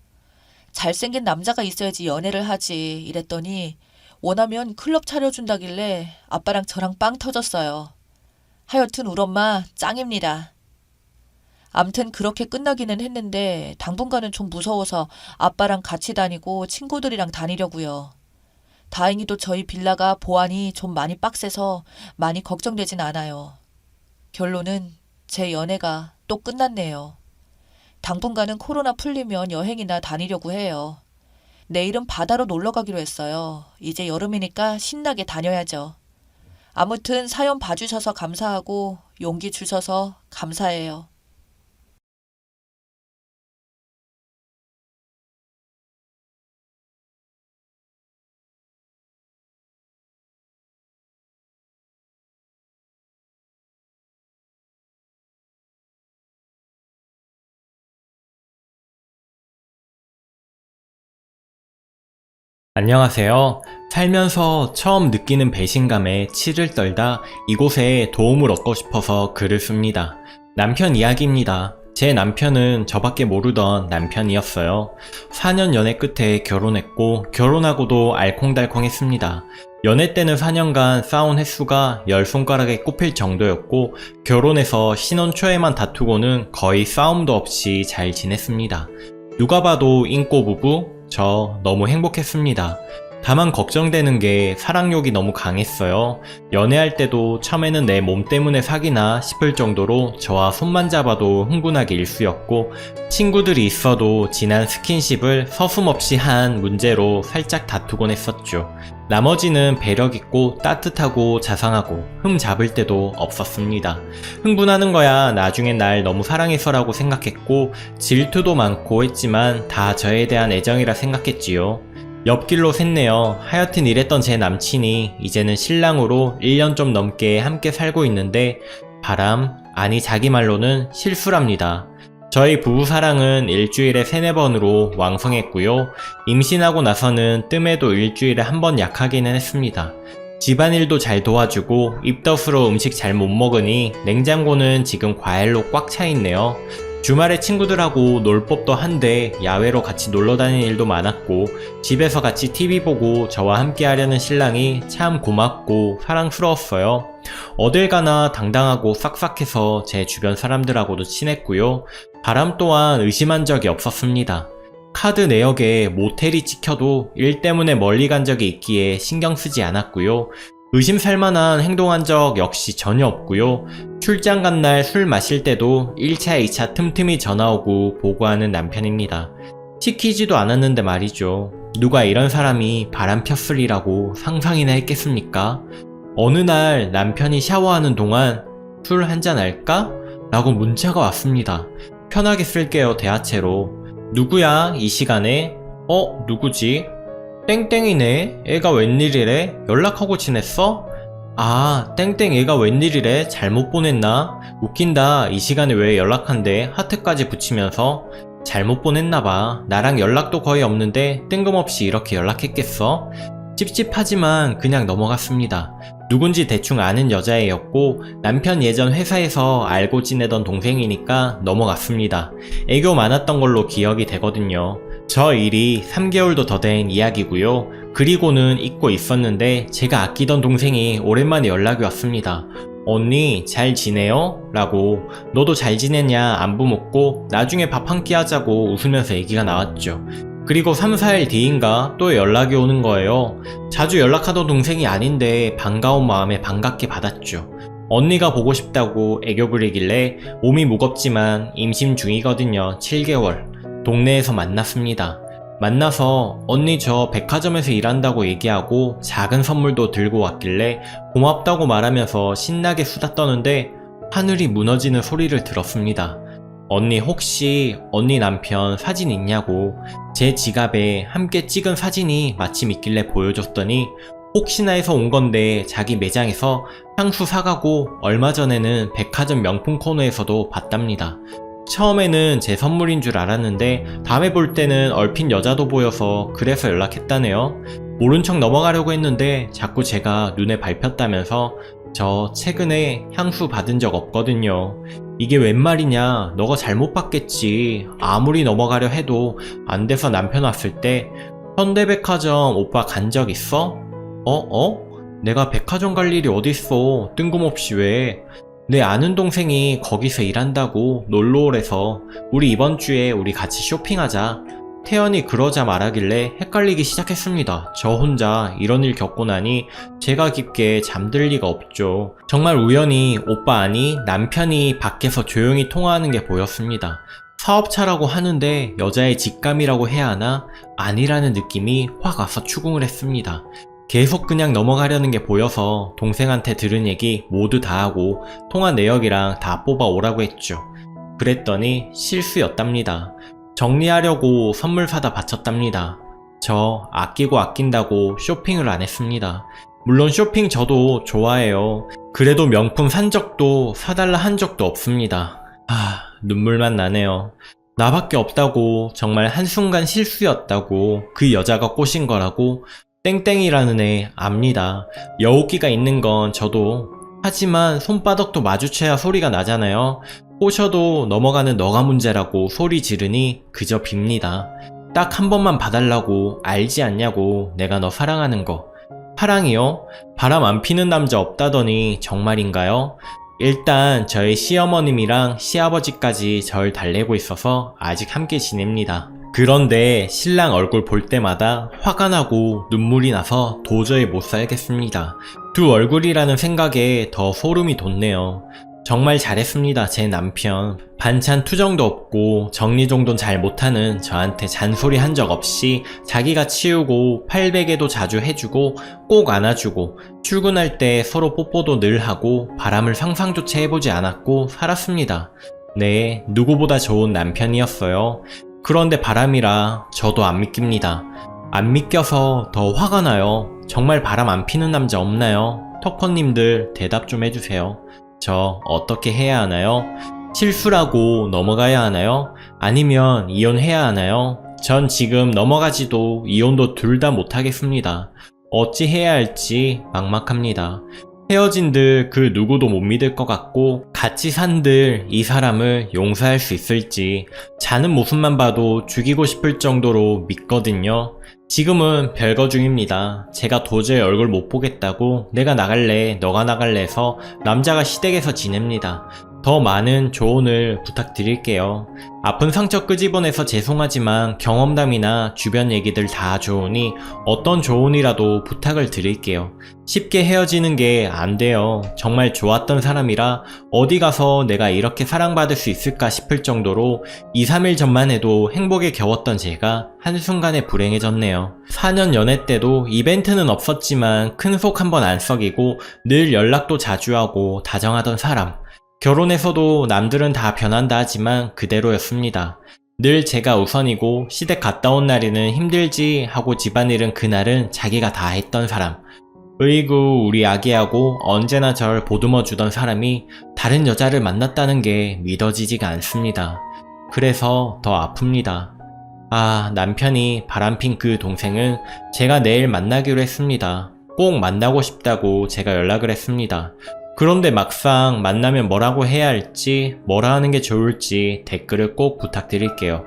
잘생긴 남자가 있어야지 연애를 하지 이랬더니 원하면 클럽 차려준다길래 아빠랑 저랑 빵 터졌어요. 하여튼 우리 엄마 짱입니다. 암튼 그렇게 끝나기는 했는데 당분간은 좀 무서워서 아빠랑 같이 다니고 친구들이랑 다니려고요. 다행히도 저희 빌라가 보안이 좀 많이 빡세서 많이 걱정되진 않아요. 결론은 제 연애가 또 끝났네요. 당분간은 코로나 풀리면 여행이나 다니려고 해요. 내일은 바다로 놀러 가기로 했어요. 이제 여름이니까 신나게 다녀야죠. 아무튼 사연 봐주셔서 감사하고 용기 주셔서 감사해요. 안녕하세요. 살면서 처음 느끼는 배신감에 치를 떨다 이곳에 도움을 얻고 싶어서 글을 씁니다. 남편 이야기입니다. 제 남편은 저밖에 모르던 남편이었어요. 4년 연애 끝에 결혼했고 결혼하고도 알콩달콩했습니다. 연애 때는 4년간 싸운 횟수가 10손가락에 꼽힐 정도였고 결혼해서 신혼 초에만 다투고는 거의 싸움도 없이 잘 지냈습니다. 누가 봐도 인꼬 부부, 저 너무 행복했습니다. 다만 걱정되는 게 사랑욕이 너무 강했어요. 연애할 때도 처음에는 내 몸 때문에 사귀나 싶을 정도로 저와 손만 잡아도 흥분하기 일쑤였고 친구들이 있어도 지난 스킨십을 서슴없이 한 문제로 살짝 다투곤 했었죠. 나머지는 배려있고 따뜻하고 자상하고 흠 잡을 때도 없었습니다. 흥분하는 거야 나중엔 날 너무 사랑해서라고 생각했고 질투도 많고 했지만 다 저에 대한 애정이라 생각했지요. 옆길로 샜네요. 하여튼 이랬던 제 남친이 이제는 신랑으로 1년 좀 넘게 함께 살고 있는데 바람, 아니 자기 말로는 실수랍니다. 저희 부부사랑은 일주일에 3-4번으로 왕성했고요. 임신하고 나서는 뜸해도 일주일에 1번 약하기는 했습니다. 집안일도 잘 도와주고 입덧으로 음식 잘 못 먹으니 냉장고는 지금 과일로 꽉 차 있네요. 주말에 친구들하고 놀 법도 한데 야외로 같이 놀러 다니는 일도 많았고 집에서 같이 TV 보고 저와 함께 하려는 신랑이 참 고맙고 사랑스러웠어요. 어딜 가나 당당하고 싹싹해서 제 주변 사람들하고도 친했고요. 바람 또한 의심한 적이 없었습니다. 카드 내역에 모텔이 찍혀도 일 때문에 멀리 간 적이 있기에 신경 쓰지 않았고요. 의심살만한 행동한 적 역시 전혀 없고요. 출장 간 날 술 마실 때도 1차, 2차 틈틈이 전화오고 보고하는 남편입니다. 시키지도 않았는데 말이죠. 누가 이런 사람이 바람 폈으리라고 상상이나 했겠습니까? 어느 날 남편이 샤워하는 동안 술 한잔 할까? 라고 문자가 왔습니다. 편하게 쓸게요, 대하체로. 누구야, 이 시간에? 누구지? 땡땡이네? 애가 웬일이래? 연락하고 지냈어? 아, 땡땡 애가 웬일이래? 잘못 보냈나? 웃긴다. 이 시간에 왜 연락한대? 하트까지 붙이면서. 잘못 보냈나봐. 나랑 연락도 거의 없는데 뜬금없이 이렇게 연락했겠어? 찝찝하지만 그냥 넘어갔습니다. 누군지 대충 아는 여자애였고 남편 예전 회사에서 알고 지내던 동생이니까 넘어갔습니다. 애교 많았던 걸로 기억이 되거든요. 저 일이 3개월도 더 된 이야기고요. 그리고는 잊고 있었는데 제가 아끼던 동생이 오랜만에 연락이 왔습니다. 언니 잘 지내요? 라고. 너도 잘 지냈냐 안부 묻고 나중에 밥 한 끼 하자고 웃으면서 얘기가 나왔죠. 그리고 3, 4일 뒤인가 또 연락이 오는 거예요. 자주 연락하던 동생이 아닌데 반가운 마음에 반갑게 받았죠. 언니가 보고 싶다고 애교 부리길래 몸이 무겁지만 임신 중이거든요. 7개월. 동네에서 만났습니다. 만나서 언니 저 백화점에서 일한다고 얘기하고 작은 선물도 들고 왔길래 고맙다고 말하면서 신나게 수다 떠는데 하늘이 무너지는 소리를 들었습니다. 언니 혹시 언니 남편 사진 있냐고. 제 지갑에 함께 찍은 사진이 마침 있길래 보여줬더니 혹시나 해서 온 건데 자기 매장에서 향수 사가고 얼마 전에는 백화점 명품 코너에서도 봤답니다. 처음에는 제 선물인 줄 알았는데 다음에 볼 때는 얼핏 여자도 보여서 그래서 연락했다네요. 모른 척 넘어가려고 했는데 자꾸 제가 눈에 밟혔다면서 저 최근에 향수 받은 적 없거든요. 이게 웬 말이냐, 너가 잘못 받겠지. 아무리 넘어가려 해도 안 돼서 남편 왔을 때 현대백화점 오빠 간 적 있어? 내가 백화점 갈 일이 어딨어. 뜬금없이 왜. 내 아는 동생이 거기서 일한다고 놀러 오래서 우리 이번 주에 우리 같이 쇼핑하자. 태연이 그러자 말하길래 헷갈리기 시작했습니다. 저 혼자 이런 일 겪고 나니 제가 깊게 잠들 리가 없죠. 정말 우연히 오빠 아니 남편이 밖에서 조용히 통화하는 게 보였습니다. 사업차라고 하는데 여자의 직감이라고 해야 하나? 아니라는 느낌이 확 와서 추궁을 했습니다. 계속 그냥 넘어가려는 게 보여서 동생한테 들은 얘기 모두 다 하고 통화 내역이랑 다 뽑아 오라고 했죠. 그랬더니 실수였답니다. 정리하려고 선물 사다 바쳤답니다. 저 아끼고 아낀다고 쇼핑을 안 했습니다. 물론 쇼핑 저도 좋아해요. 그래도 명품 산 적도 사달라 한 적도 없습니다. 눈물만 나네요. 나밖에 없다고, 정말 한순간 실수였다고, 그 여자가 꼬신 거라고. 땡땡이라는 애 압니다. 여우기가 있는 건 저도. 하지만 손바닥도 마주쳐야 소리가 나잖아요. 꼬셔도 넘어가는 너가 문제라고 소리 지르니 그저 빕니다. 딱 한 번만 봐달라고. 알지 않냐고. 내가 너 사랑하는 거. 사랑이요? 바람 안 피는 남자 없다더니 정말인가요? 일단 저희 시어머님이랑 시아버지까지 절 달래고 있어서 아직 함께 지냅니다. 그런데 신랑 얼굴 볼 때마다 화가 나고 눈물이 나서 도저히 못 살겠습니다. 두 얼굴이라는 생각에 더 소름이 돋네요. 정말 잘했습니다, 제 남편. 반찬 투정도 없고 정리정돈 잘 못하는 저한테 잔소리 한 적 없이 자기가 치우고 팔베개도 자주 해주고 꼭 안아주고 출근할 때 서로 뽀뽀도 늘 하고 바람을 상상조차 해보지 않았고 살았습니다. 네, 누구보다 좋은 남편이었어요. 그런데 바람이라 저도 안 믿깁니다. 안 믿겨서 더 화가 나요. 정말 바람 안 피는 남자 없나요? 터커님들 대답 좀 해주세요. 저 어떻게 해야 하나요? 실수라고 넘어가야 하나요? 아니면 이혼해야 하나요? 전 지금 넘어가지도 이혼도 둘 다 못하겠습니다. 어찌 해야 할지 막막합니다. 헤어진들 그 누구도 못 믿을 것 같고 같이 산들 이 사람을 용서할 수 있을지 자는 모습만 봐도 죽이고 싶을 정도로 믿거든요. 지금은 별거 중입니다. 제가 도저히 얼굴 못 보겠다고 내가 나갈래 너가 나갈래 해서 남자가 시댁에서 지냅니다. 더 많은 조언을 부탁드릴게요. 아픈 상처 끄집어내서 죄송하지만 경험담이나 주변 얘기들 다 좋으니 어떤 조언이라도 부탁을 드릴게요. 쉽게 헤어지는 게 안 돼요. 정말 좋았던 사람이라 어디 가서 내가 이렇게 사랑받을 수 있을까 싶을 정도로 2, 3일 전만 해도 행복에 겨웠던 제가 한순간에 불행해졌네요. 4년 연애 때도 이벤트는 없었지만 큰 속 한번 안 썩이고 늘 연락도 자주 하고 다정하던 사람. 결혼해서도 남들은 다 변한다 하지만 그대로였습니다. 늘 제가 우선이고 시댁 갔다 온 날에는 힘들지 하고 집안일은 그날은 자기가 다 했던 사람. 으이구 우리 아기하고 언제나 절 보듬어 주던 사람이 다른 여자를 만났다는 게 믿어지지가 않습니다. 그래서 더 아픕니다. 아, 남편이 바람핀 그 동생은 제가 내일 만나기로 했습니다. 꼭 만나고 싶다고 제가 연락을 했습니다. 그런데 막상 만나면 뭐라고 해야 할지, 뭐라 하는 게 좋을지 댓글을 꼭 부탁드릴게요.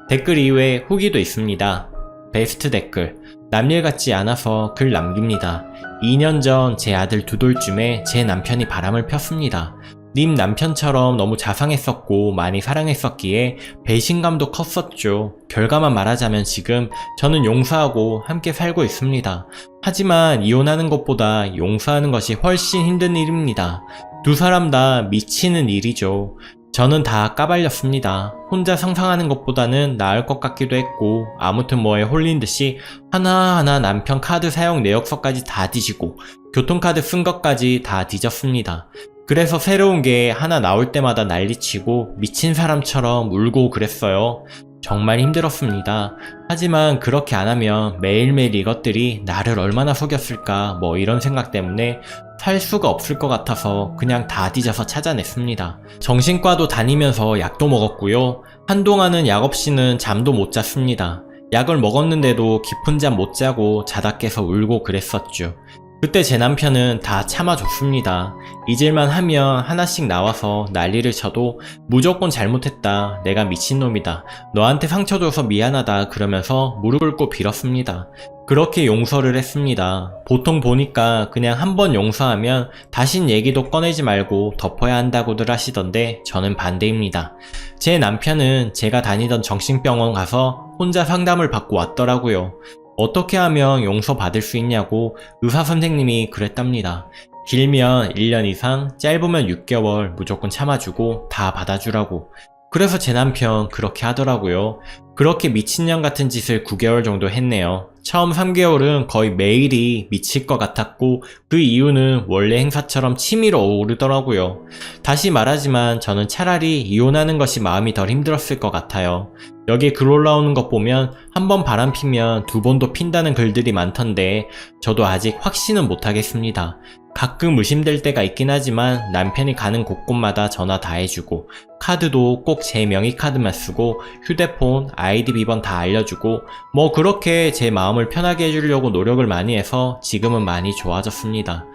댓글 이외에 후기도 있습니다. 베스트 댓글, 남일 같지 않아서 글 남깁니다. 2년 전 제 아들 2돌쯤에 제 남편이 바람을 폈습니다. 님 남편처럼 너무 자상했었고 많이 사랑했었기에 배신감도 컸었죠. 결과만 말하자면 지금 저는 용서하고 함께 살고 있습니다. 하지만 이혼하는 것보다 용서하는 것이 훨씬 힘든 일입니다. 두 사람 다 미치는 일이죠. 저는 다 까발렸습니다. 혼자 상상하는 것보다는 나을 것 같기도 했고 아무튼 뭐에 홀린 듯이 하나하나 남편 카드 사용 내역서까지 다 뒤지고 교통카드 쓴 것까지 다 뒤졌습니다. 그래서 새로운 게 하나 나올 때마다 난리치고 미친 사람처럼 울고 그랬어요. 정말 힘들었습니다. 하지만 그렇게 안 하면 매일매일 이것들이 나를 얼마나 속였을까 뭐 이런 생각 때문에 살 수가 없을 것 같아서 그냥 다 뒤져서 찾아냈습니다. 정신과도 다니면서 약도 먹었고요. 한동안은 약 없이는 잠도 못 잤습니다. 약을 먹었는데도 깊은 잠 못 자고 자다 깨서 울고 그랬었죠. 그때 제 남편은 다 참아줬습니다. 잊을만 하면 하나씩 나와서 난리를 쳐도 무조건 잘못했다. 내가 미친놈이다. 너한테 상처 줘서 미안하다. 그러면서 무릎 꿇고 빌었습니다. 그렇게 용서를 했습니다. 보통 보니까 그냥 한 번 용서하면 다신 얘기도 꺼내지 말고 덮어야 한다고들 하시던데 저는 반대입니다. 제 남편은 제가 다니던 정신병원 가서 혼자 상담을 받고 왔더라고요. 어떻게 하면 용서받을 수 있냐고 의사 선생님이 그랬답니다. 길면 1년 이상, 짧으면 6개월 무조건 참아주고 다 받아주라고. 그래서 제 남편 그렇게 하더라고요. 그렇게 미친년 같은 짓을 9개월 정도 했네요. 처음 3개월은 거의 매일이 미칠 것 같았고 그 이유는 원래 행사처럼 치밀어 오르더라고요. 다시 말하지만 저는 차라리 이혼하는 것이 마음이 덜 힘들었을 것 같아요. 여기에 글 올라오는 것 보면 한 번 바람 피면 2번도 핀다는 글들이 많던데 저도 아직 확신은 못하겠습니다. 가끔 의심될 때가 있긴 하지만 남편이 가는 곳곳마다 전화 다 해주고 카드도 꼭 제 명의 카드만 쓰고 휴대폰, 아이디 비번 다 알려주고 뭐 그렇게 제 마음을 편하게 해주려고 노력을 많이 해서 지금은 많이 좋아졌습니다.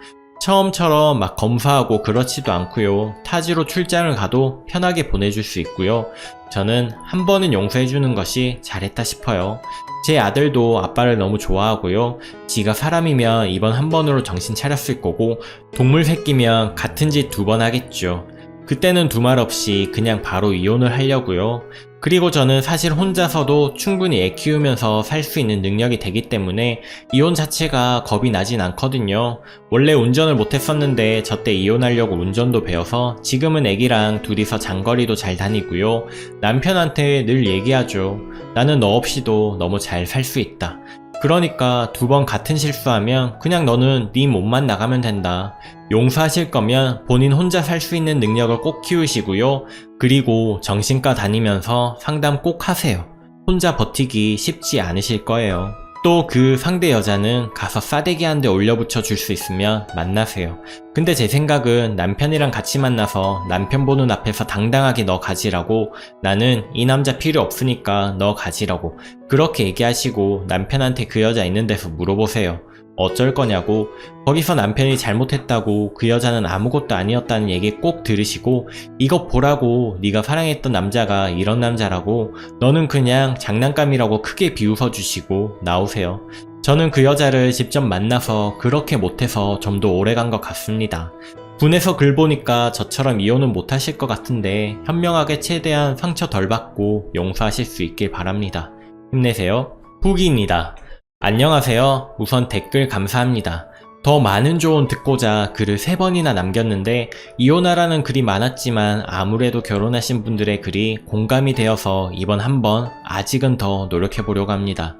처음처럼 막 검사하고 그렇지도 않고요. 타지로 출장을 가도 편하게 보내줄 수 있고요. 저는 한 번은 용서해주는 것이 잘했다 싶어요. 제 아들도 아빠를 너무 좋아하고요. 지가 사람이면 이번 한 번으로 정신 차렸을 거고 동물 새끼면 같은 짓 2번 하겠죠. 그때는 두말 없이 그냥 바로 이혼을 하려고요. 그리고 저는 사실 혼자서도 충분히 애 키우면서 살 수 있는 능력이 되기 때문에 이혼 자체가 겁이 나진 않거든요. 원래 운전을 못했었는데 저때 이혼하려고 운전도 배워서 지금은 애기랑 둘이서 장거리도 잘 다니고요. 남편한테 늘 얘기하죠. 나는 너 없이도 너무 잘 살 수 있다. 그러니까 2번 같은 실수하면 그냥 너는 네 몸만 나가면 된다. 용서하실 거면 본인 혼자 살 수 있는 능력을 꼭 키우시고요. 그리고 정신과 다니면서 상담 꼭 하세요. 혼자 버티기 쉽지 않으실 거예요. 또 그 상대 여자는 가서 싸대기 한 대 올려붙여 줄 수 있으면 만나세요. 근데 제 생각은 남편이랑 같이 만나서 남편 보는 앞에서 당당하게 너 가지라고, 나는 이 남자 필요 없으니까 너 가지라고 그렇게 얘기하시고 남편한테 그 여자 있는 데서 물어보세요. 어쩔 거냐고, 거기서 남편이 잘못했다고 그 여자는 아무것도 아니었다는 얘기 꼭 들으시고 이것 보라고 네가 사랑했던 남자가 이런 남자라고 너는 그냥 장난감이라고 크게 비웃어 주시고 나오세요. 저는 그 여자를 직접 만나서 그렇게 못해서 좀 더 오래 간 것 같습니다. 분해서 글 보니까 저처럼 이혼은 못하실 것 같은데 현명하게 최대한 상처 덜 받고 용서하실 수 있길 바랍니다. 힘내세요. 후기입니다. 안녕하세요. 우선 댓글 감사합니다. 더 많은 조언 듣고자 글을 3번이나 남겼는데 이혼하라는 글이 많았지만 아무래도 결혼하신 분들의 글이 공감이 되어서 이번 한번 아직은 더 노력해보려고 합니다.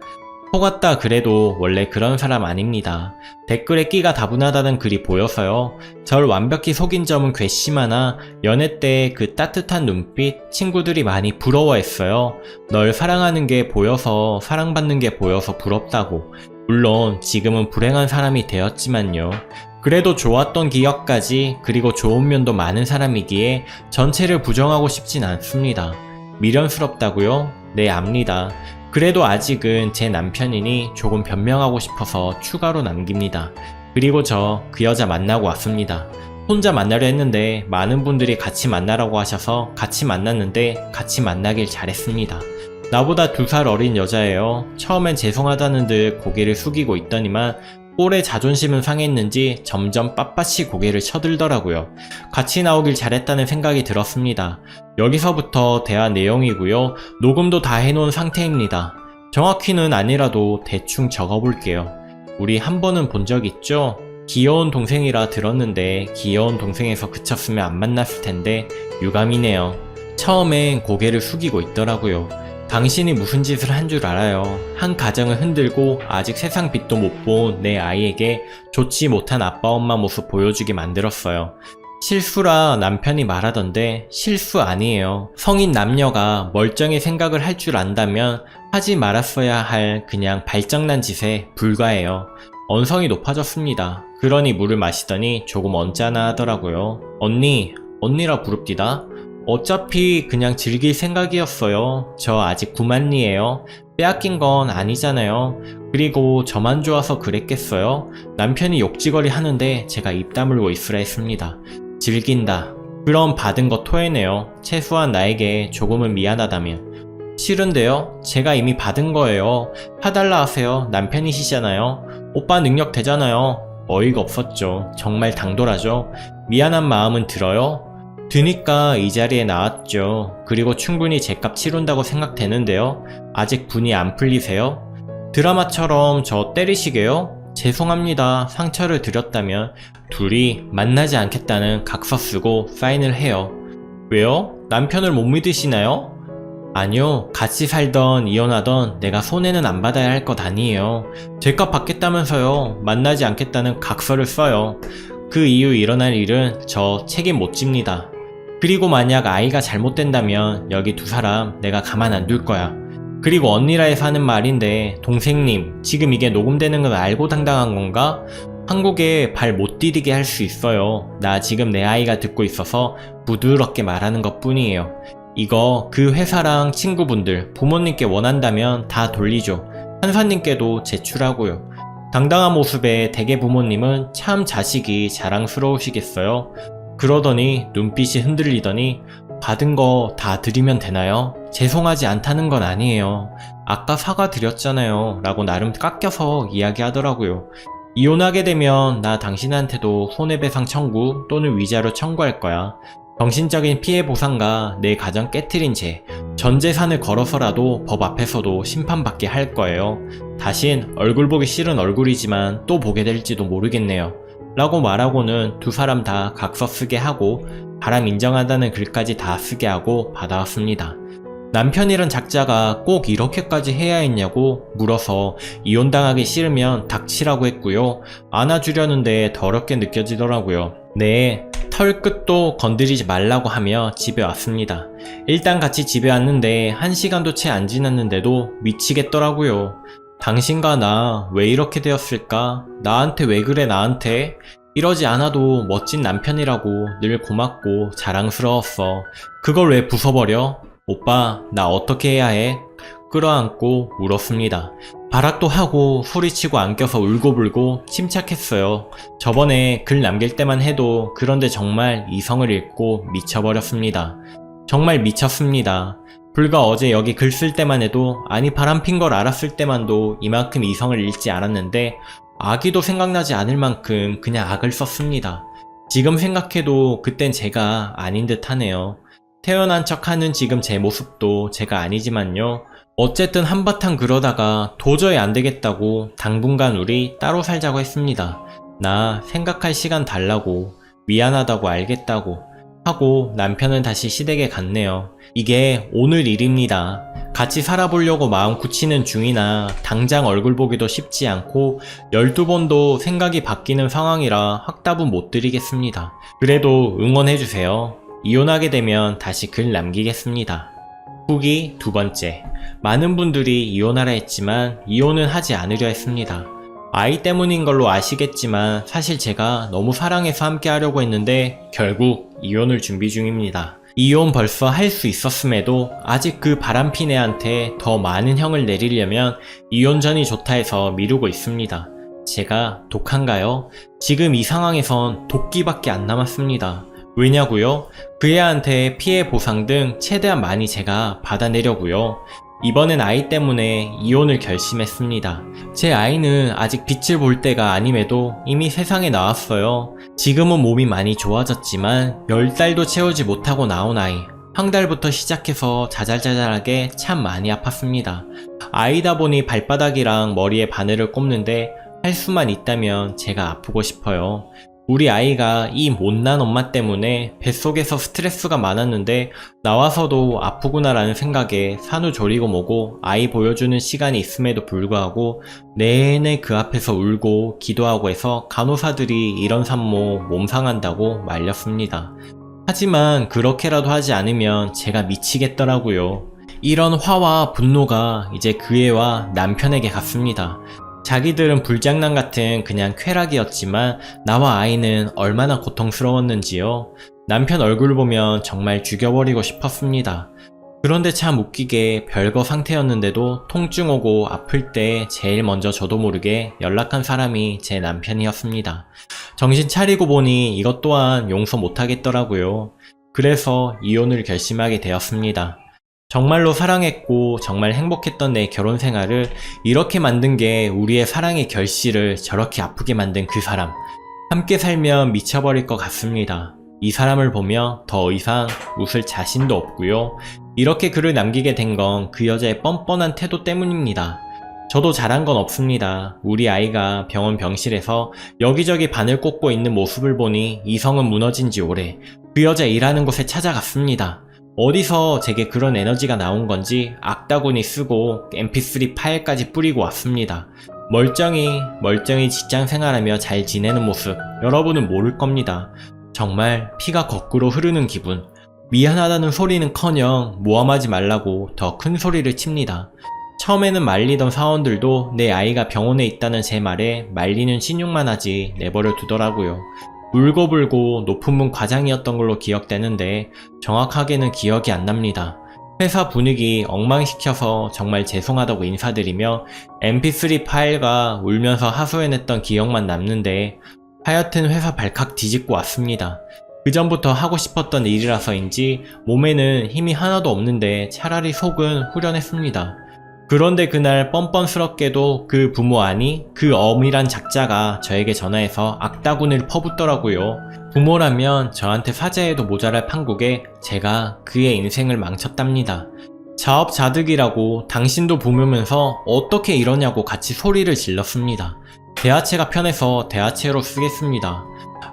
속았다 그래도 원래 그런 사람 아닙니다. 댓글에 끼가 다분하다는 글이 보여서요. 절 완벽히 속인 점은 괘씸하나 연애 때 그 따뜻한 눈빛 친구들이 많이 부러워했어요. 널 사랑하는 게 보여서 사랑받는 게 보여서 부럽다고. 물론 지금은 불행한 사람이 되었지만요. 그래도 좋았던 기억까지 그리고 좋은 면도 많은 사람이기에 전체를 부정하고 싶진 않습니다. 미련스럽다고요? 네, 압니다. 그래도 아직은 제 남편이니 조금 변명하고 싶어서 추가로 남깁니다. 그리고 저 그 여자 만나고 왔습니다. 혼자 만나려 했는데 많은 분들이 같이 만나라고 하셔서 같이 만났는데 같이 만나길 잘했습니다. 나보다 2살 어린 여자예요. 처음엔 죄송하다는 듯 고개를 숙이고 있더니만 꼴의 자존심은 상했는지 점점 빳빳이 고개를 쳐들더라고요. 같이 나오길 잘했다는 생각이 들었습니다. 여기서부터 대화 내용이고요. 녹음도 다 해놓은 상태입니다. 정확히는 아니라도 대충 적어볼게요. 우리 한 번은 본 적 있죠? 귀여운 동생이라 들었는데 귀여운 동생에서 그쳤으면 안 만났을 텐데 유감이네요. 처음엔 고개를 숙이고 있더라고요. 당신이 무슨 짓을 한 줄 알아요. 한 가정을 흔들고 아직 세상 빛도 못 본 내 아이에게 좋지 못한 아빠 엄마 모습 보여주게 만들었어요. 실수라 남편이 말하던데 실수 아니에요. 성인 남녀가 멀쩡히 생각을 할 줄 안다면 하지 말았어야 할 그냥 발정난 짓에 불과해요. 언성이 높아졌습니다. 그러니 물을 마시더니 조금 언짢아 하더라고요. 언니라 부릅디다. 어차피 그냥 즐길 생각이었어요. 저 아직 9만리에요. 빼앗긴 건 아니잖아요. 그리고 저만 좋아서 그랬겠어요? 남편이 욕지거리 하는데 제가 입 다물고 있으라 했습니다. 즐긴다. 그럼 받은 거 토해내요. 최소한 나에게 조금은 미안하다면. 싫은데요? 제가 이미 받은 거예요. 사달라 하세요. 남편이시잖아요. 오빠 능력 되잖아요. 어이가 없었죠. 정말 당돌하죠. 미안한 마음은 들어요? 드니까 이 자리에 나왔죠. 그리고 충분히 제값 치룬다고 생각되는데요. 아직 분이 안 풀리세요? 드라마처럼 저 때리시게요? 죄송합니다. 상처를 드렸다면. 둘이 만나지 않겠다는 각서 쓰고 사인을 해요. 왜요? 남편을 못 믿으시나요? 아니요. 같이 살던 이혼하던 내가 손해는 안 받아야 할 것 아니에요. 죄값 받겠다면서요. 만나지 않겠다는 각서를 써요. 그 이후 일어날 일은 저 책임 못 집니다. 그리고 만약 아이가 잘못된다면 여기 2사람 내가 가만 안 둘 거야. 그리고 언니라 해서 하는 말인데 동생님 지금 이게 녹음되는 건 알고 당당한 건가? 한국에 발 못 디디게 할 수 있어요. 나 지금 내 아이가 듣고 있어서 부드럽게 말하는 것 뿐이에요. 이거 그 회사랑 친구분들 부모님께 원한다면 다 돌리죠. 판사님께도 제출하고요. 당당한 모습에 대개 부모님은 참 자식이 자랑스러우시겠어요? 그러더니 눈빛이 흔들리더니 받은 거 다 드리면 되나요? 죄송하지 않다는 건 아니에요. 아까 사과드렸잖아요. 라고 나름 깎여서 이야기하더라고요. 이혼하게 되면 나 당신한테도 손해배상 청구 또는 위자료 청구할 거야. 정신적인 피해 보상과 내 가정 깨트린 죄, 전 재산을 걸어서라도 법 앞에서도 심판받게 할 거예요. 다신 얼굴 보기 싫은 얼굴이지만 또 보게 될지도 모르겠네요. 라고 말하고는 2사람 다 각서 쓰게 하고 바람 인정한다는 글까지 다 쓰게 하고 받아왔습니다. 남편이란 작자가 꼭 이렇게까지 해야 했냐고 물어서 이혼당하기 싫으면 닥치라고 했고요. 안아주려는데 더럽게 느껴지더라고요. 네, 털끝도 건드리지 말라고 하며 집에 왔습니다. 일단 같이 집에 왔는데 1시간도 채 안 지났는데도 미치겠더라고요. 당신과 나 왜 이렇게 되었을까? 나한테 왜 그래 나한테? 이러지 않아도 멋진 남편이라고 늘 고맙고 자랑스러웠어. 그걸 왜 부숴버려? 오빠 나 어떻게 해야 해? 끌어안고 울었습니다. 발악도 하고 소리치고 안겨서 울고불고 침착했어요. 저번에 글 남길 때만 해도 그런데 정말 이성을 잃고 미쳐버렸습니다. 정말 미쳤습니다. 불과 어제 여기 글 쓸 때만 해도 아니 바람핀 걸 알았을 때만도 이만큼 이성을 잃지 않았는데 아기도 생각나지 않을 만큼 그냥 악을 썼습니다. 지금 생각해도 그땐 제가 아닌 듯 하네요. 태어난 척하는 지금 제 모습도 제가 아니지만요. 어쨌든 한바탕 그러다가 도저히 안 되겠다고 당분간 우리 따로 살자고 했습니다. 나 생각할 시간 달라고, 미안하다고 알겠다고 하고 남편은 다시 시댁에 갔네요. 이게 오늘 일입니다. 같이 살아보려고 마음 굳히는 중이나 당장 얼굴 보기도 쉽지 않고 12번도 생각이 바뀌는 상황이라 확답은 못 드리겠습니다. 그래도 응원해주세요. 이혼하게 되면 다시 글 남기겠습니다. 후기 두 번째. 많은 분들이 이혼하라 했지만 이혼은 하지 않으려 했습니다. 아이 때문인 걸로 아시겠지만 사실 제가 너무 사랑해서 함께 하려고 했는데 결국 이혼을 준비 중입니다. 이혼 벌써 할 수 있었음에도 아직 그 바람핀 애한테 더 많은 형을 내리려면 이혼 전이 좋다 해서 미루고 있습니다. 제가 독한가요? 지금 이 상황에선 도끼밖에 안 남았습니다. 왜냐고요? 그 애한테 피해 보상 등 최대한 많이 제가 받아내려고요. 이번엔 아이 때문에 이혼을 결심했습니다. 제 아이는 아직 빛을 볼 때가 아님에도 이미 세상에 나왔어요. 지금은 몸이 많이 좋아졌지만 10달도 채우지 못하고 나온 아이. 한 달부터 시작해서 자잘자잘하게 참 많이 아팠습니다. 아이다 보니 발바닥이랑 머리에 바늘을 꼽는데 할 수만 있다면 제가 아프고 싶어요. 우리 아이가 이 못난 엄마 때문에 뱃속에서 스트레스가 많았는데 나와서도 아프구나라는 생각에 산후조리고 뭐고 아이 보여주는 시간이 있음에도 불구하고 내내 그 앞에서 울고 기도하고 해서 간호사들이 이런 산모 몸 상한다고 말렸습니다. 하지만 그렇게라도 하지 않으면 제가 미치겠더라고요. 이런 화와 분노가 이제 그 애와 남편에게 갔습니다. 자기들은 불장난 같은 그냥 쾌락이었지만 나와 아이는 얼마나 고통스러웠는지요. 남편 얼굴 보면 정말 죽여버리고 싶었습니다. 그런데 참 웃기게 별거 상태였는데도 통증 오고 아플 때 제일 먼저 저도 모르게 연락한 사람이 제 남편이었습니다. 정신 차리고 보니 이것 또한 용서 못하겠더라고요. 그래서 이혼을 결심하게 되었습니다. 정말로 사랑했고 정말 행복했던 내 결혼 생활을 이렇게 만든 게 우리의 사랑의 결실을 저렇게 아프게 만든 그 사람. 함께 살면 미쳐버릴 것 같습니다. 이 사람을 보며 더 이상 웃을 자신도 없고요. 이렇게 글을 남기게 된 건 그 여자의 뻔뻔한 태도 때문입니다. 저도 잘한 건 없습니다. 우리 아이가 병원 병실에서 여기저기 바늘 꽂고 있는 모습을 보니 이성은 무너진 지 오래. 그 여자 일하는 곳에 찾아갔습니다. 어디서 제게 그런 에너지가 나온 건지 악다구니 쓰고 mp3 파일까지 뿌리고 왔습니다. 멀쩡히 직장 생활하며 잘 지내는 모습 여러분은 모를 겁니다. 정말 피가 거꾸로 흐르는 기분. 미안하다는 소리는커녕 모함하지 말라고 더 큰 소리를 칩니다. 처음에는 말리던 사원들도 내 아이가 병원에 있다는 제 말에 말리는 신용만 하지 내버려 두더라고요. 울고불고 높은 분 과장이었던 걸로 기억되는데 정확하게는 기억이 안 납니다. 회사 분위기 엉망시켜서 정말 죄송하다고 인사드리며 mp3 파일과 울면서 하소연했던 기억만 남는데 하여튼 회사 발칵 뒤집고 왔습니다. 그 전부터 하고 싶었던 일이라서인지 몸에는 힘이 하나도 없는데 차라리 속은 후련했습니다. 그런데 그날 뻔뻔스럽게도 그 부모 아니 그 엄이란 작자가 저에게 전화해서 악다군을 퍼붓더라고요. 부모라면 저한테 사죄해도 모자랄 판국에 제가 그의 인생을 망쳤답니다. 자업자득이라고 당신도 부모면서 어떻게 이러냐고 같이 소리를 질렀습니다. 대하체가 편해서 대하체로 쓰겠습니다.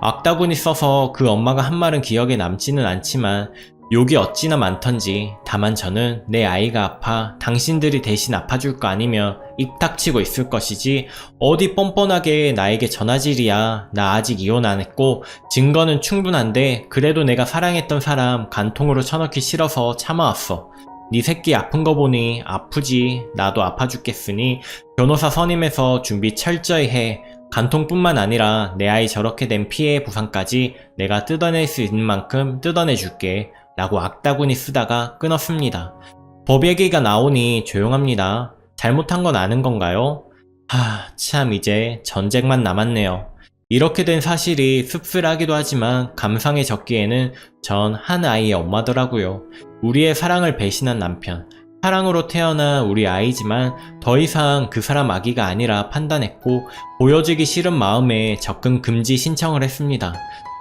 악다군이 써서 그 엄마가 한 말은 기억에 남지는 않지만 욕이 어찌나 많던지 다만 저는 내 아이가 아파 당신들이 대신 아파줄 거 아니며 입 닥치고 있을 것이지 어디 뻔뻔하게 나에게 전화질이야. 나 아직 이혼 안 했고 증거는 충분한데 그래도 내가 사랑했던 사람 간통으로 쳐넣기 싫어서 참아왔어. 네 새끼 아픈 거 보니 아프지. 나도 아파 죽겠으니 변호사 선임해서 준비 철저히 해. 간통뿐만 아니라 내 아이 저렇게 된 피해 보상까지 내가 뜯어낼 수 있는 만큼 뜯어내줄게 라고 악다군이 쓰다가 끊었습니다. 법 얘기가 나오니 조용합니다. 잘못한 건 아는 건가요? 참 이제 전쟁만 남았네요. 이렇게 된 사실이 씁쓸하기도 하지만 감상에 적기에는 전 한 아이의 엄마더라고요. 우리의 사랑을 배신한 남편. 사랑으로 태어난 우리 아이지만 더 이상 그 사람 아기가 아니라 판단했고 보여주기 싫은 마음에 접근 금지 신청을 했습니다.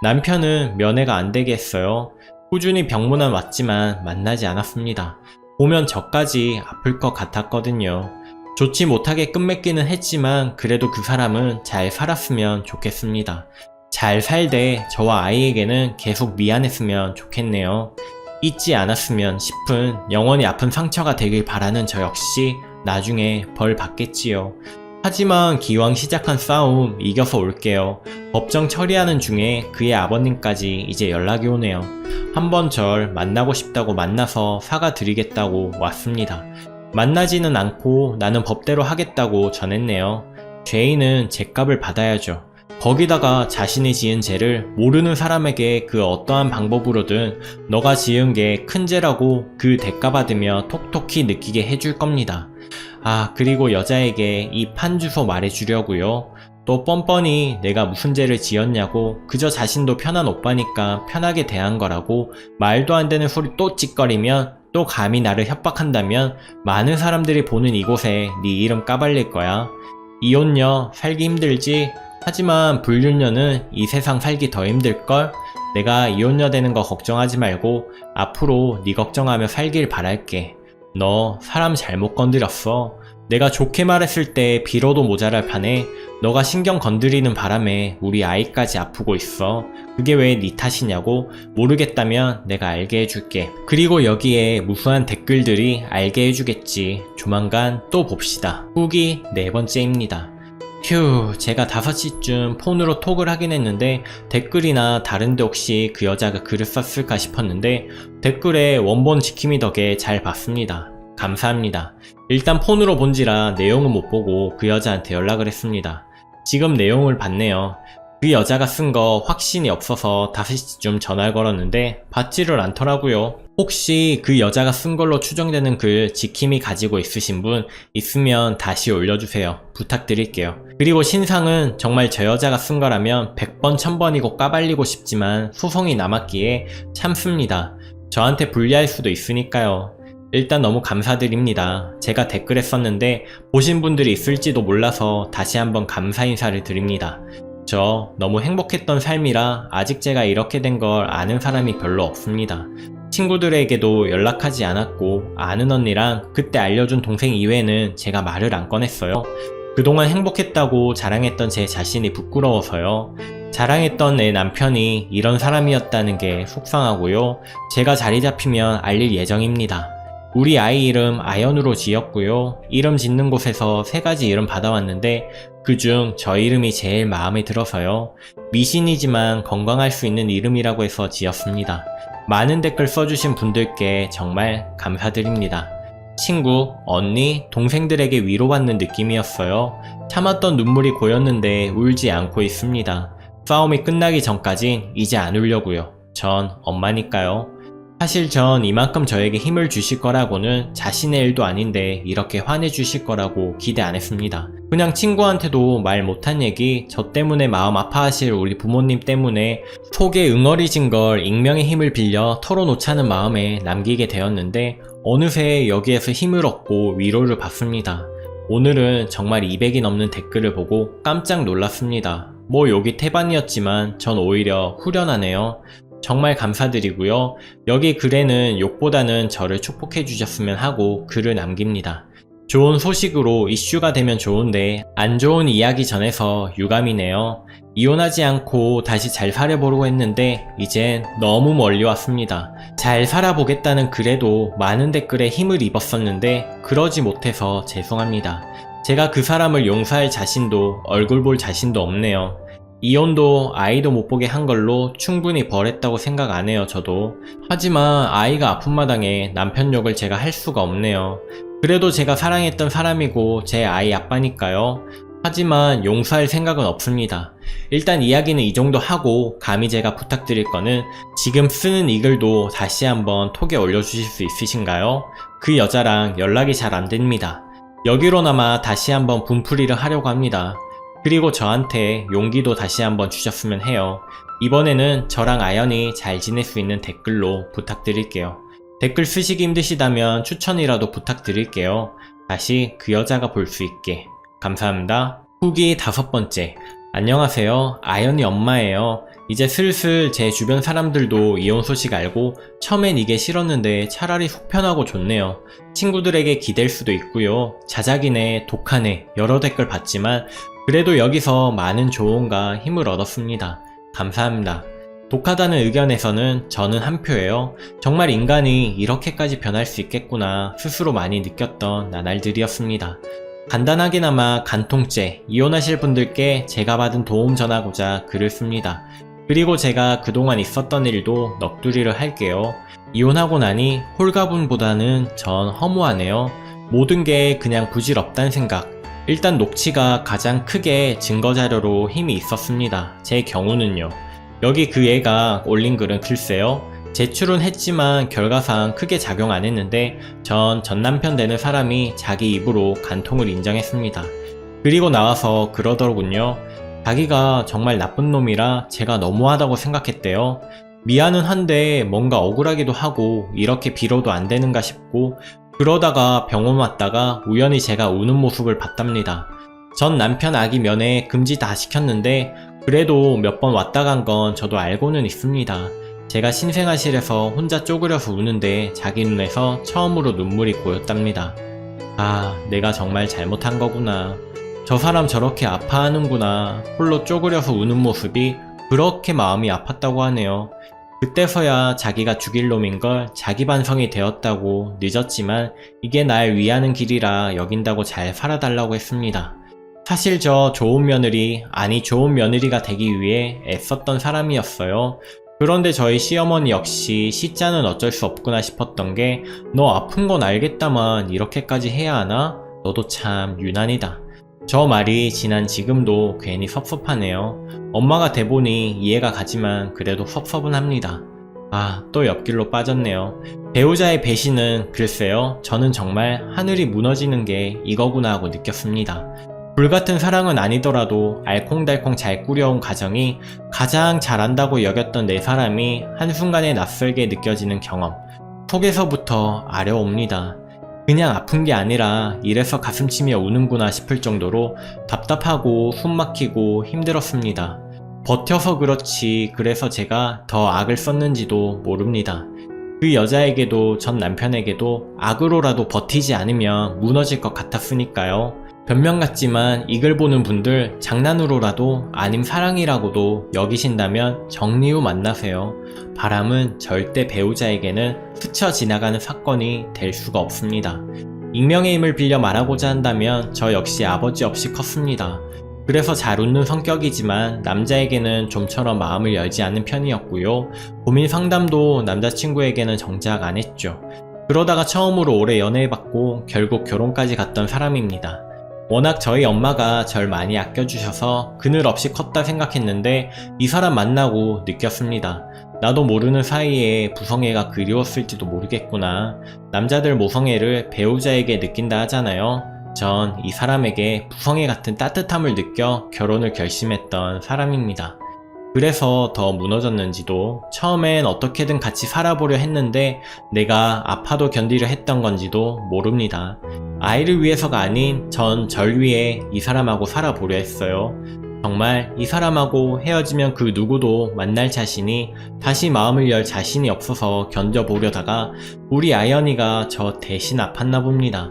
남편은 면회가 안 되게 했어요. 꾸준히 병문안 왔지만 만나지 않았습니다. 보면 저까지 아플 것 같았거든요. 좋지 못하게 끝맺기는 했지만 그래도 그 사람은 잘 살았으면 좋겠습니다. 잘 살되 저와 아이에게는 계속 미안했으면 좋겠네요. 잊지 않았으면 싶은 영원히 아픈 상처가 되길 바라는 저 역시 나중에 벌 받겠지요. 하지만 기왕 시작한 싸움 이겨서 올게요. 법정 처리하는 중에 그의 아버님까지 이제 연락이 오네요. 한번 절 만나고 싶다고 만나서 사과드리겠다고 왔습니다. 만나지는 않고 나는 법대로 하겠다고 전했네요. 죄인은 죄값을 받아야죠. 거기다가 자신이 지은 죄를 모르는 사람에게 그 어떠한 방법으로든 너가 지은 게 큰 죄라고 그 대가 받으며 톡톡히 느끼게 해줄 겁니다. 그리고 여자에게 이 판 주소 말해주려고요. 또 뻔뻔히 내가 무슨 죄를 지었냐고 그저 자신도 편한 오빠니까 편하게 대한 거라고 말도 안 되는 소리 또 찌꺼리면 또 감히 나를 협박한다면 많은 사람들이 보는 이곳에 네 이름 까발릴 거야. 이혼녀 살기 힘들지? 하지만 불륜녀는 이 세상 살기 더 힘들걸? 내가 이혼녀 되는 거 걱정하지 말고 앞으로 네 걱정하며 살길 바랄게. 너 사람 잘못 건드렸어. 내가 좋게 말했을 때 빌어도 모자랄 판에 너가 신경 건드리는 바람에 우리 아이까지 아프고 있어. 그게 왜 네 탓이냐고? 모르겠다면 내가 알게 해줄게. 그리고 여기에 무수한 댓글들이 알게 해주겠지. 조만간 또 봅시다. 후기 4번째입니다. 제가 5시쯤 폰으로 톡을 하긴 했는데 댓글이나 다른데 혹시 그 여자가 글을 썼을까 싶었는데 댓글에 원본 지킴이 덕에 잘 봤습니다. 감사합니다. 일단 폰으로 본지라 내용은 못 보고 그 여자한테 연락을 했습니다. 지금 내용을 봤네요. 그 여자가 쓴 거 확신이 없어서 5시쯤 전화를 걸었는데 받지를 않더라고요. 혹시 그 여자가 쓴 걸로 추정되는 글 지킴이 가지고 있으신 분 있으면 다시 올려주세요. 부탁드릴게요. 그리고 신상은 정말 저 여자가 쓴 거라면 100번 1000번이고 까발리고 싶지만 소송이 남았기에 참습니다. 저한테 불리할 수도 있으니까요. 일단 너무 감사드립니다. 제가 댓글에 썼는데 보신 분들이 있을지도 몰라서 다시 한번 감사 인사를 드립니다. 저 너무 행복했던 삶이라 아직 제가 이렇게 된 걸 아는 사람이 별로 없습니다. 친구들에게도 연락하지 않았고 아는 언니랑 그때 알려준 동생 이외에는 제가 말을 안 꺼냈어요. 그동안 행복했다고 자랑했던 제 자신이 부끄러워서요. 자랑했던 내 남편이 이런 사람이었다는 게 속상하고요. 제가 자리 잡히면 알릴 예정입니다. 우리 아이 이름 아연으로 지었고요. 이름 짓는 곳에서 3가지 이름 받아왔는데 그중 저 이름이 제일 마음에 들어서요. 미신이지만 건강할 수 있는 이름이라고 해서 지었습니다. 많은 댓글 써주신 분들께 정말 감사드립니다. 친구, 언니, 동생들에게 위로받는 느낌이었어요. 참았던 눈물이 고였는데 울지 않고 있습니다. 싸움이 끝나기 전까진 이제 안 울려고요. 전 엄마니까요. 사실 전 이만큼 저에게 힘을 주실 거라고는 자신의 일도 아닌데 이렇게 화내주실 거라고 기대 안 했습니다. 그냥 친구한테도 말 못한 얘기, 저 때문에 마음 아파하실 우리 부모님 때문에 속에 응어리진 걸 익명의 힘을 빌려 털어놓자는 마음에 남기게 되었는데 어느새 여기에서 힘을 얻고 위로를 받습니다. 오늘은 정말 200이 넘는 댓글을 보고 깜짝 놀랐습니다. 뭐 욕이 태반이었지만 전 오히려 후련하네요. 정말 감사드리고요. 여기 글에는 욕보다는 저를 축복해 주셨으면 하고 글을 남깁니다. 좋은 소식으로 이슈가 되면 좋은데 안 좋은 이야기 전해서 유감이네요. 이혼하지 않고 다시 잘 살아보려고 했는데 이젠 너무 멀리 왔습니다. 잘 살아보겠다는 글에도 많은 댓글에 힘을 입었었는데 그러지 못해서 죄송합니다. 제가 그 사람을 용서할 자신도 얼굴 볼 자신도 없네요. 이혼도 아이도 못 보게 한 걸로 충분히 벌했다고 생각 안 해요, 저도. 하지만 아이가 아픈 마당에 남편 욕을 제가 할 수가 없네요. 그래도 제가 사랑했던 사람이고 제 아이 아빠니까요. 하지만 용서할 생각은 없습니다. 일단 이야기는 이 정도 하고 감히 제가 부탁드릴 거는 지금 쓰는 이 글도 다시 한번 톡에 올려주실 수 있으신가요? 그 여자랑 연락이 잘 안 됩니다. 여기로나마 다시 한번 분풀이를 하려고 합니다. 그리고 저한테 용기도 다시 한번 주셨으면 해요. 이번에는 저랑 아연이 잘 지낼 수 있는 댓글로 부탁드릴게요. 댓글 쓰시기 힘드시다면 추천이라도 부탁드릴게요. 다시 그 여자가 볼 수 있게. 감사합니다. 후기 5번째. 안녕하세요. 아연이 엄마예요. 이제 슬슬 제 주변 사람들도 이혼 소식 알고 처음엔 이게 싫었는데 차라리 속편하고 좋네요. 친구들에게 기댈 수도 있고요. 자작이네, 독하네 여러 댓글 봤지만 그래도 여기서 많은 조언과 힘을 얻었습니다. 감사합니다. 독하다는 의견에서는 저는 한 표예요. 정말 인간이 이렇게까지 변할 수 있겠구나 스스로 많이 느꼈던 나날들이었습니다. 간단하게나마 간통죄, 이혼하실 분들께 제가 받은 도움 전하고자 글을 씁니다. 그리고 제가 그동안 있었던 일도 넋두리를 할게요. 이혼하고 나니 홀가분보다는 전 허무하네요. 모든 게 그냥 부질없단 생각. 일단 녹취가 가장 크게 증거자료로 힘이 있었습니다. 제 경우는요. 여기 그 애가 올린 글은 글쎄요. 제출은 했지만 결과상 크게 작용 안 했는데 전 남편 되는 사람이 자기 입으로 간통을 인정했습니다. 그리고 나와서 그러더군요. 자기가 정말 나쁜 놈이라 제가 너무하다고 생각했대요. 미안은 한데 뭔가 억울하기도 하고 이렇게 빌어도 안 되는가 싶고 그러다가 병원 왔다가 우연히 제가 우는 모습을 봤답니다. 전 남편 아기 면회 금지 다 시켰는데 그래도 몇 번 왔다 간 건 저도 알고는 있습니다. 제가 신생아실에서 혼자 쪼그려서 우는데 자기 눈에서 처음으로 눈물이 고였답니다. 아, 내가 정말 잘못한 거구나. 저 사람 저렇게 아파하는구나. 홀로 쪼그려서 우는 모습이 그렇게 마음이 아팠다고 하네요. 그때서야 자기가 죽일 놈인 걸 자기 반성이 되었다고 늦었지만 이게 날 위하는 길이라 여긴다고 잘 살아달라고 했습니다. 사실 저 좋은 며느리, 아니 좋은 며느리가 되기 위해 애썼던 사람이었어요. 그런데 저희 시어머니 역시 시자는 어쩔 수 없구나 싶었던 게 너 아픈 건 알겠다만 이렇게까지 해야 하나? 너도 참 유난이다. 저 말이 지난 지금도 괜히 섭섭하네요. 엄마가 돼보니 이해가 가지만 그래도 섭섭은 합니다. 아, 또 옆길로 빠졌네요. 배우자의 배신은 글쎄요. 저는 정말 하늘이 무너지는 게 이거구나 하고 느꼈습니다. 불같은 사랑은 아니더라도 알콩달콩 잘 꾸려온 가정이 가장 잘한다고 여겼던 내 사람이 한순간에 낯설게 느껴지는 경험. 속에서부터 아려옵니다. 그냥 아픈 게 아니라 이래서 가슴치며 우는구나 싶을 정도로 답답하고 숨막히고 힘들었습니다. 버텨서 그렇지 그래서 제가 더 악을 썼는지도 모릅니다. 그 여자에게도 전 남편에게도 악으로라도 버티지 않으면 무너질 것 같았으니까요. 변명 같지만 이 글 보는 분들 장난으로라도 아님 사랑이라고도 여기신다면 정리 후 만나세요. 바람은 절대 배우자에게는 스쳐 지나가는 사건이 될 수가 없습니다. 익명의 힘을 빌려 말하고자 한다면 저 역시 아버지 없이 컸습니다. 그래서 잘 웃는 성격이지만 남자에게는 좀처럼 마음을 열지 않는 편이었고요. 고민 상담도 남자친구에게는 정작 안 했죠. 그러다가 처음으로 오래 연애해봤고 결국 결혼까지 갔던 사람입니다. 워낙 저희 엄마가 절 많이 아껴주셔서 그늘 없이 컸다 생각했는데 이 사람 만나고 느꼈습니다. 나도 모르는 사이에 부성애가 그리웠을지도 모르겠구나. 남자들 모성애를 배우자에게 느낀다 하잖아요. 전 이 사람에게 부성애 같은 따뜻함을 느껴 결혼을 결심했던 사람입니다. 그래서 더 무너졌는지도 처음엔 어떻게든 같이 살아보려 했는데 내가 아파도 견디려 했던 건지도 모릅니다. 아이를 위해서가 아닌 전 절 위해 이 사람하고 살아보려 했어요. 정말 이 사람하고 헤어지면 그 누구도 만날 자신이 다시 마음을 열 자신이 없어서 견뎌보려다가 우리 아연이가 저 대신 아팠나 봅니다.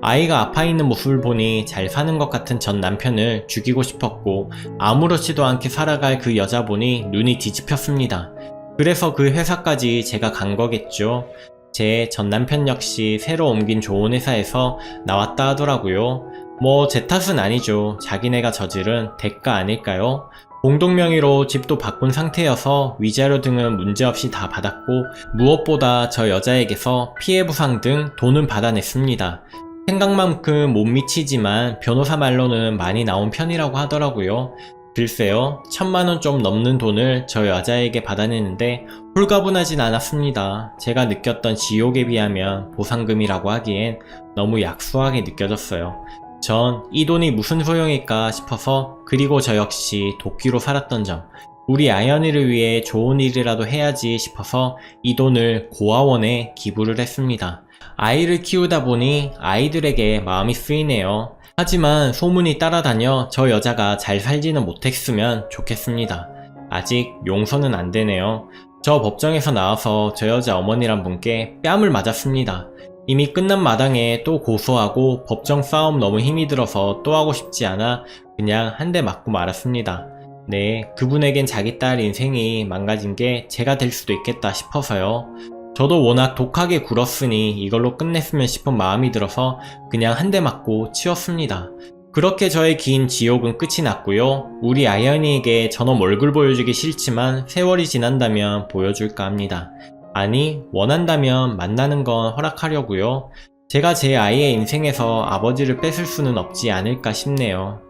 아이가 아파있는 모습을 보니 잘 사는 것 같은 전 남편을 죽이고 싶었고 아무렇지도 않게 살아갈 그 여자 보니 눈이 뒤집혔습니다. 그래서 그 회사까지 제가 간 거겠죠. 제 전 남편 역시 새로 옮긴 좋은 회사에서 나왔다 하더라고요. 뭐 제 탓은 아니죠. 자기네가 저지른 대가 아닐까요? 공동명의로 집도 바꾼 상태여서 위자료 등은 문제없이 다 받았고 무엇보다 저 여자에게서 피해보상 등 돈은 받아냈습니다. 생각만큼 못 미치지만 변호사 말로는 많이 나온 편이라고 하더라고요. 글쎄요, 1000만원 좀 넘는 돈을 저 여자에게 받아내는데 홀가분하진 않았습니다. 제가 느꼈던 지옥에 비하면 보상금이라고 하기엔 너무 약소하게 느껴졌어요. 전 이 돈이 무슨 소용일까 싶어서, 그리고 저 역시 도끼로 살았던 점, 우리 아연이를 위해 좋은 일이라도 해야지 싶어서 이 돈을 고아원에 기부를 했습니다. 아이를 키우다 보니 아이들에게 마음이 쓰이네요. 하지만 소문이 따라다녀 저 여자가 잘 살지는 못했으면 좋겠습니다. 아직 용서는 안 되네요. 저 법정에서 나와서 저 여자 어머니란 분께 뺨을 맞았습니다. 이미 끝난 마당에 또 고소하고 법정 싸움 너무 힘이 들어서 또 하고 싶지 않아 그냥 한 대 맞고 말았습니다. 네, 그분에겐 자기 딸 인생이 망가진 게 제가 될 수도 있겠다 싶어서요. 저도 워낙 독하게 굴었으니 이걸로 끝냈으면 싶은 마음이 들어서 그냥 한 대 맞고 치웠습니다. 그렇게 저의 긴 지옥은 끝이 났고요. 우리 아연이에게 저놈 얼굴 보여주기 싫지만 세월이 지난다면 보여줄까 합니다. 아니, 원한다면 만나는 건 허락하려고요. 제가 제 아이의 인생에서 아버지를 뺏을 수는 없지 않을까 싶네요.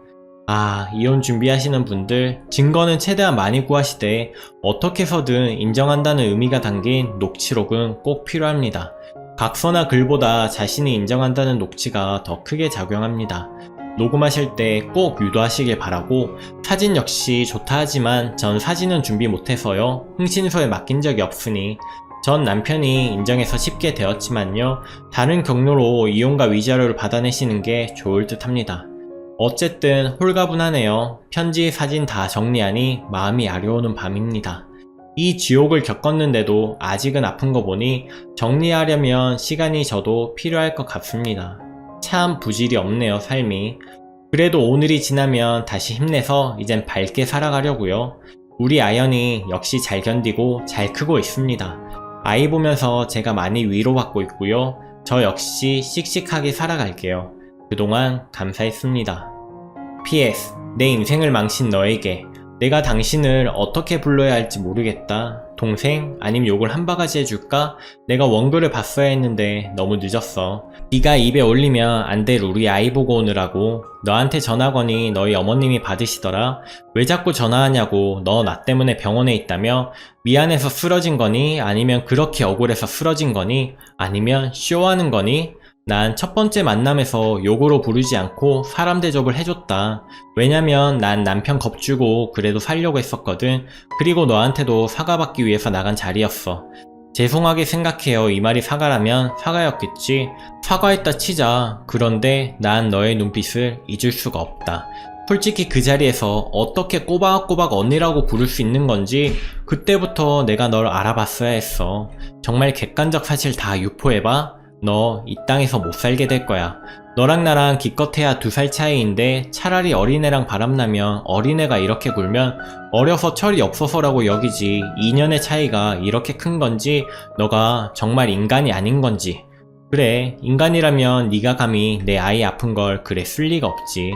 아, 이혼 준비하시는 분들, 증거는 최대한 많이 구하시되 어떻게 해서든 인정한다는 의미가 담긴 녹취록은 꼭 필요합니다. 각서나 글보다 자신이 인정한다는 녹취가 더 크게 작용합니다. 녹음하실 때 꼭 유도하시길 바라고, 사진 역시 좋다 하지만 전 사진은 준비 못해서요. 흥신소에 맡긴 적이 없으니 전 남편이 인정해서 쉽게 되었지만요. 다른 경로로 이혼과 위자료를 받아내시는 게 좋을 듯 합니다. 어쨌든 홀가분하네요. 편지, 사진 다 정리하니 마음이 아려오는 밤입니다. 이 지옥을 겪었는데도 아직은 아픈 거 보니 정리하려면 시간이 저도 필요할 것 같습니다. 참 부질이 없네요, 삶이. 그래도 오늘이 지나면 다시 힘내서 이젠 밝게 살아가려고요. 우리 아연이 역시 잘 견디고 잘 크고 있습니다. 아이 보면서 제가 많이 위로받고 있고요. 저 역시 씩씩하게 살아갈게요. 그동안 감사했습니다. PS, 내 인생을 망친 너에게 내가 당신을 어떻게 불러야 할지 모르겠다. 동생? 아님 욕을 한 바가지 해줄까? 내가 원고를 봤어야 했는데 너무 늦었어. 네가 입에 올리면 안 될 우리 아이 보고 오느라고. 너한테 전화거니 너희 어머님이 받으시더라. 왜 자꾸 전화하냐고. 너 나 때문에 병원에 있다며? 미안해서 쓰러진 거니? 아니면 그렇게 억울해서 쓰러진 거니? 아니면 쇼하는 거니? 난 첫 번째 만남에서 욕으로 부르지 않고 사람 대접을 해줬다. 왜냐면 난 남편 겁주고 그래도 살려고 했었거든. 그리고 너한테도 사과받기 위해서 나간 자리였어. 죄송하게 생각해요. 이 말이 사과라면 사과였겠지. 사과했다 치자. 그런데 난 너의 눈빛을 잊을 수가 없다. 솔직히 그 자리에서 어떻게 꼬박꼬박 언니라고 부를 수 있는 건지 그때부터 내가 널 알아봤어야 했어. 정말 객관적 사실 다 유포해봐. 너 이 땅에서 못 살게 될 거야. 너랑 나랑 기껏해야 2살 차이인데 차라리 어린애랑 바람나면 어린애가 이렇게 굴면 어려서 철이 없어서라고 여기지 2년의 차이가 이렇게 큰 건지 너가 정말 인간이 아닌 건지. 그래, 인간이라면 네가 감히 내 아이 아픈 걸 그래 쓸 리가 없지.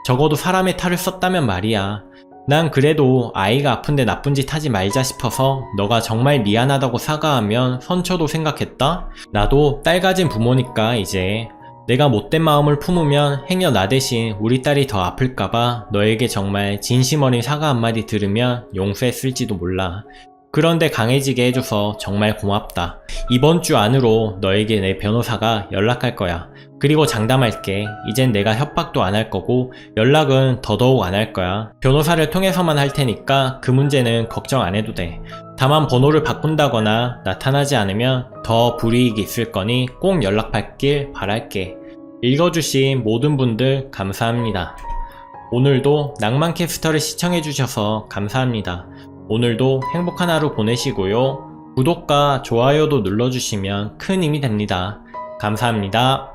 적어도 사람의 탈을 썼다면 말이야. 난 그래도 아이가 아픈데 나쁜 짓 하지 말자 싶어서 너가 정말 미안하다고 사과하면 선처도 생각했다? 나도 딸 가진 부모니까 이제 내가 못된 마음을 품으면 행여 나 대신 우리 딸이 더 아플까봐 너에게 정말 진심 어린 사과 한마디 들으면 용서했을지도 몰라. 그런데 강해지게 해줘서 정말 고맙다. 이번 주 안으로 너에게 내 변호사가 연락할 거야. 그리고 장담할게. 이젠 내가 협박도 안 할 거고 연락은 더더욱 안 할 거야. 변호사를 통해서만 할 테니까 그 문제는 걱정 안 해도 돼. 다만 번호를 바꾼다거나 나타나지 않으면 더 불이익이 있을 거니 꼭 연락받길 바랄게. 읽어주신 모든 분들 감사합니다. 오늘도 낭만캐스터를 시청해주셔서 감사합니다. 오늘도 행복한 하루 보내시고요. 구독과 좋아요도 눌러주시면 큰 힘이 됩니다. 감사합니다.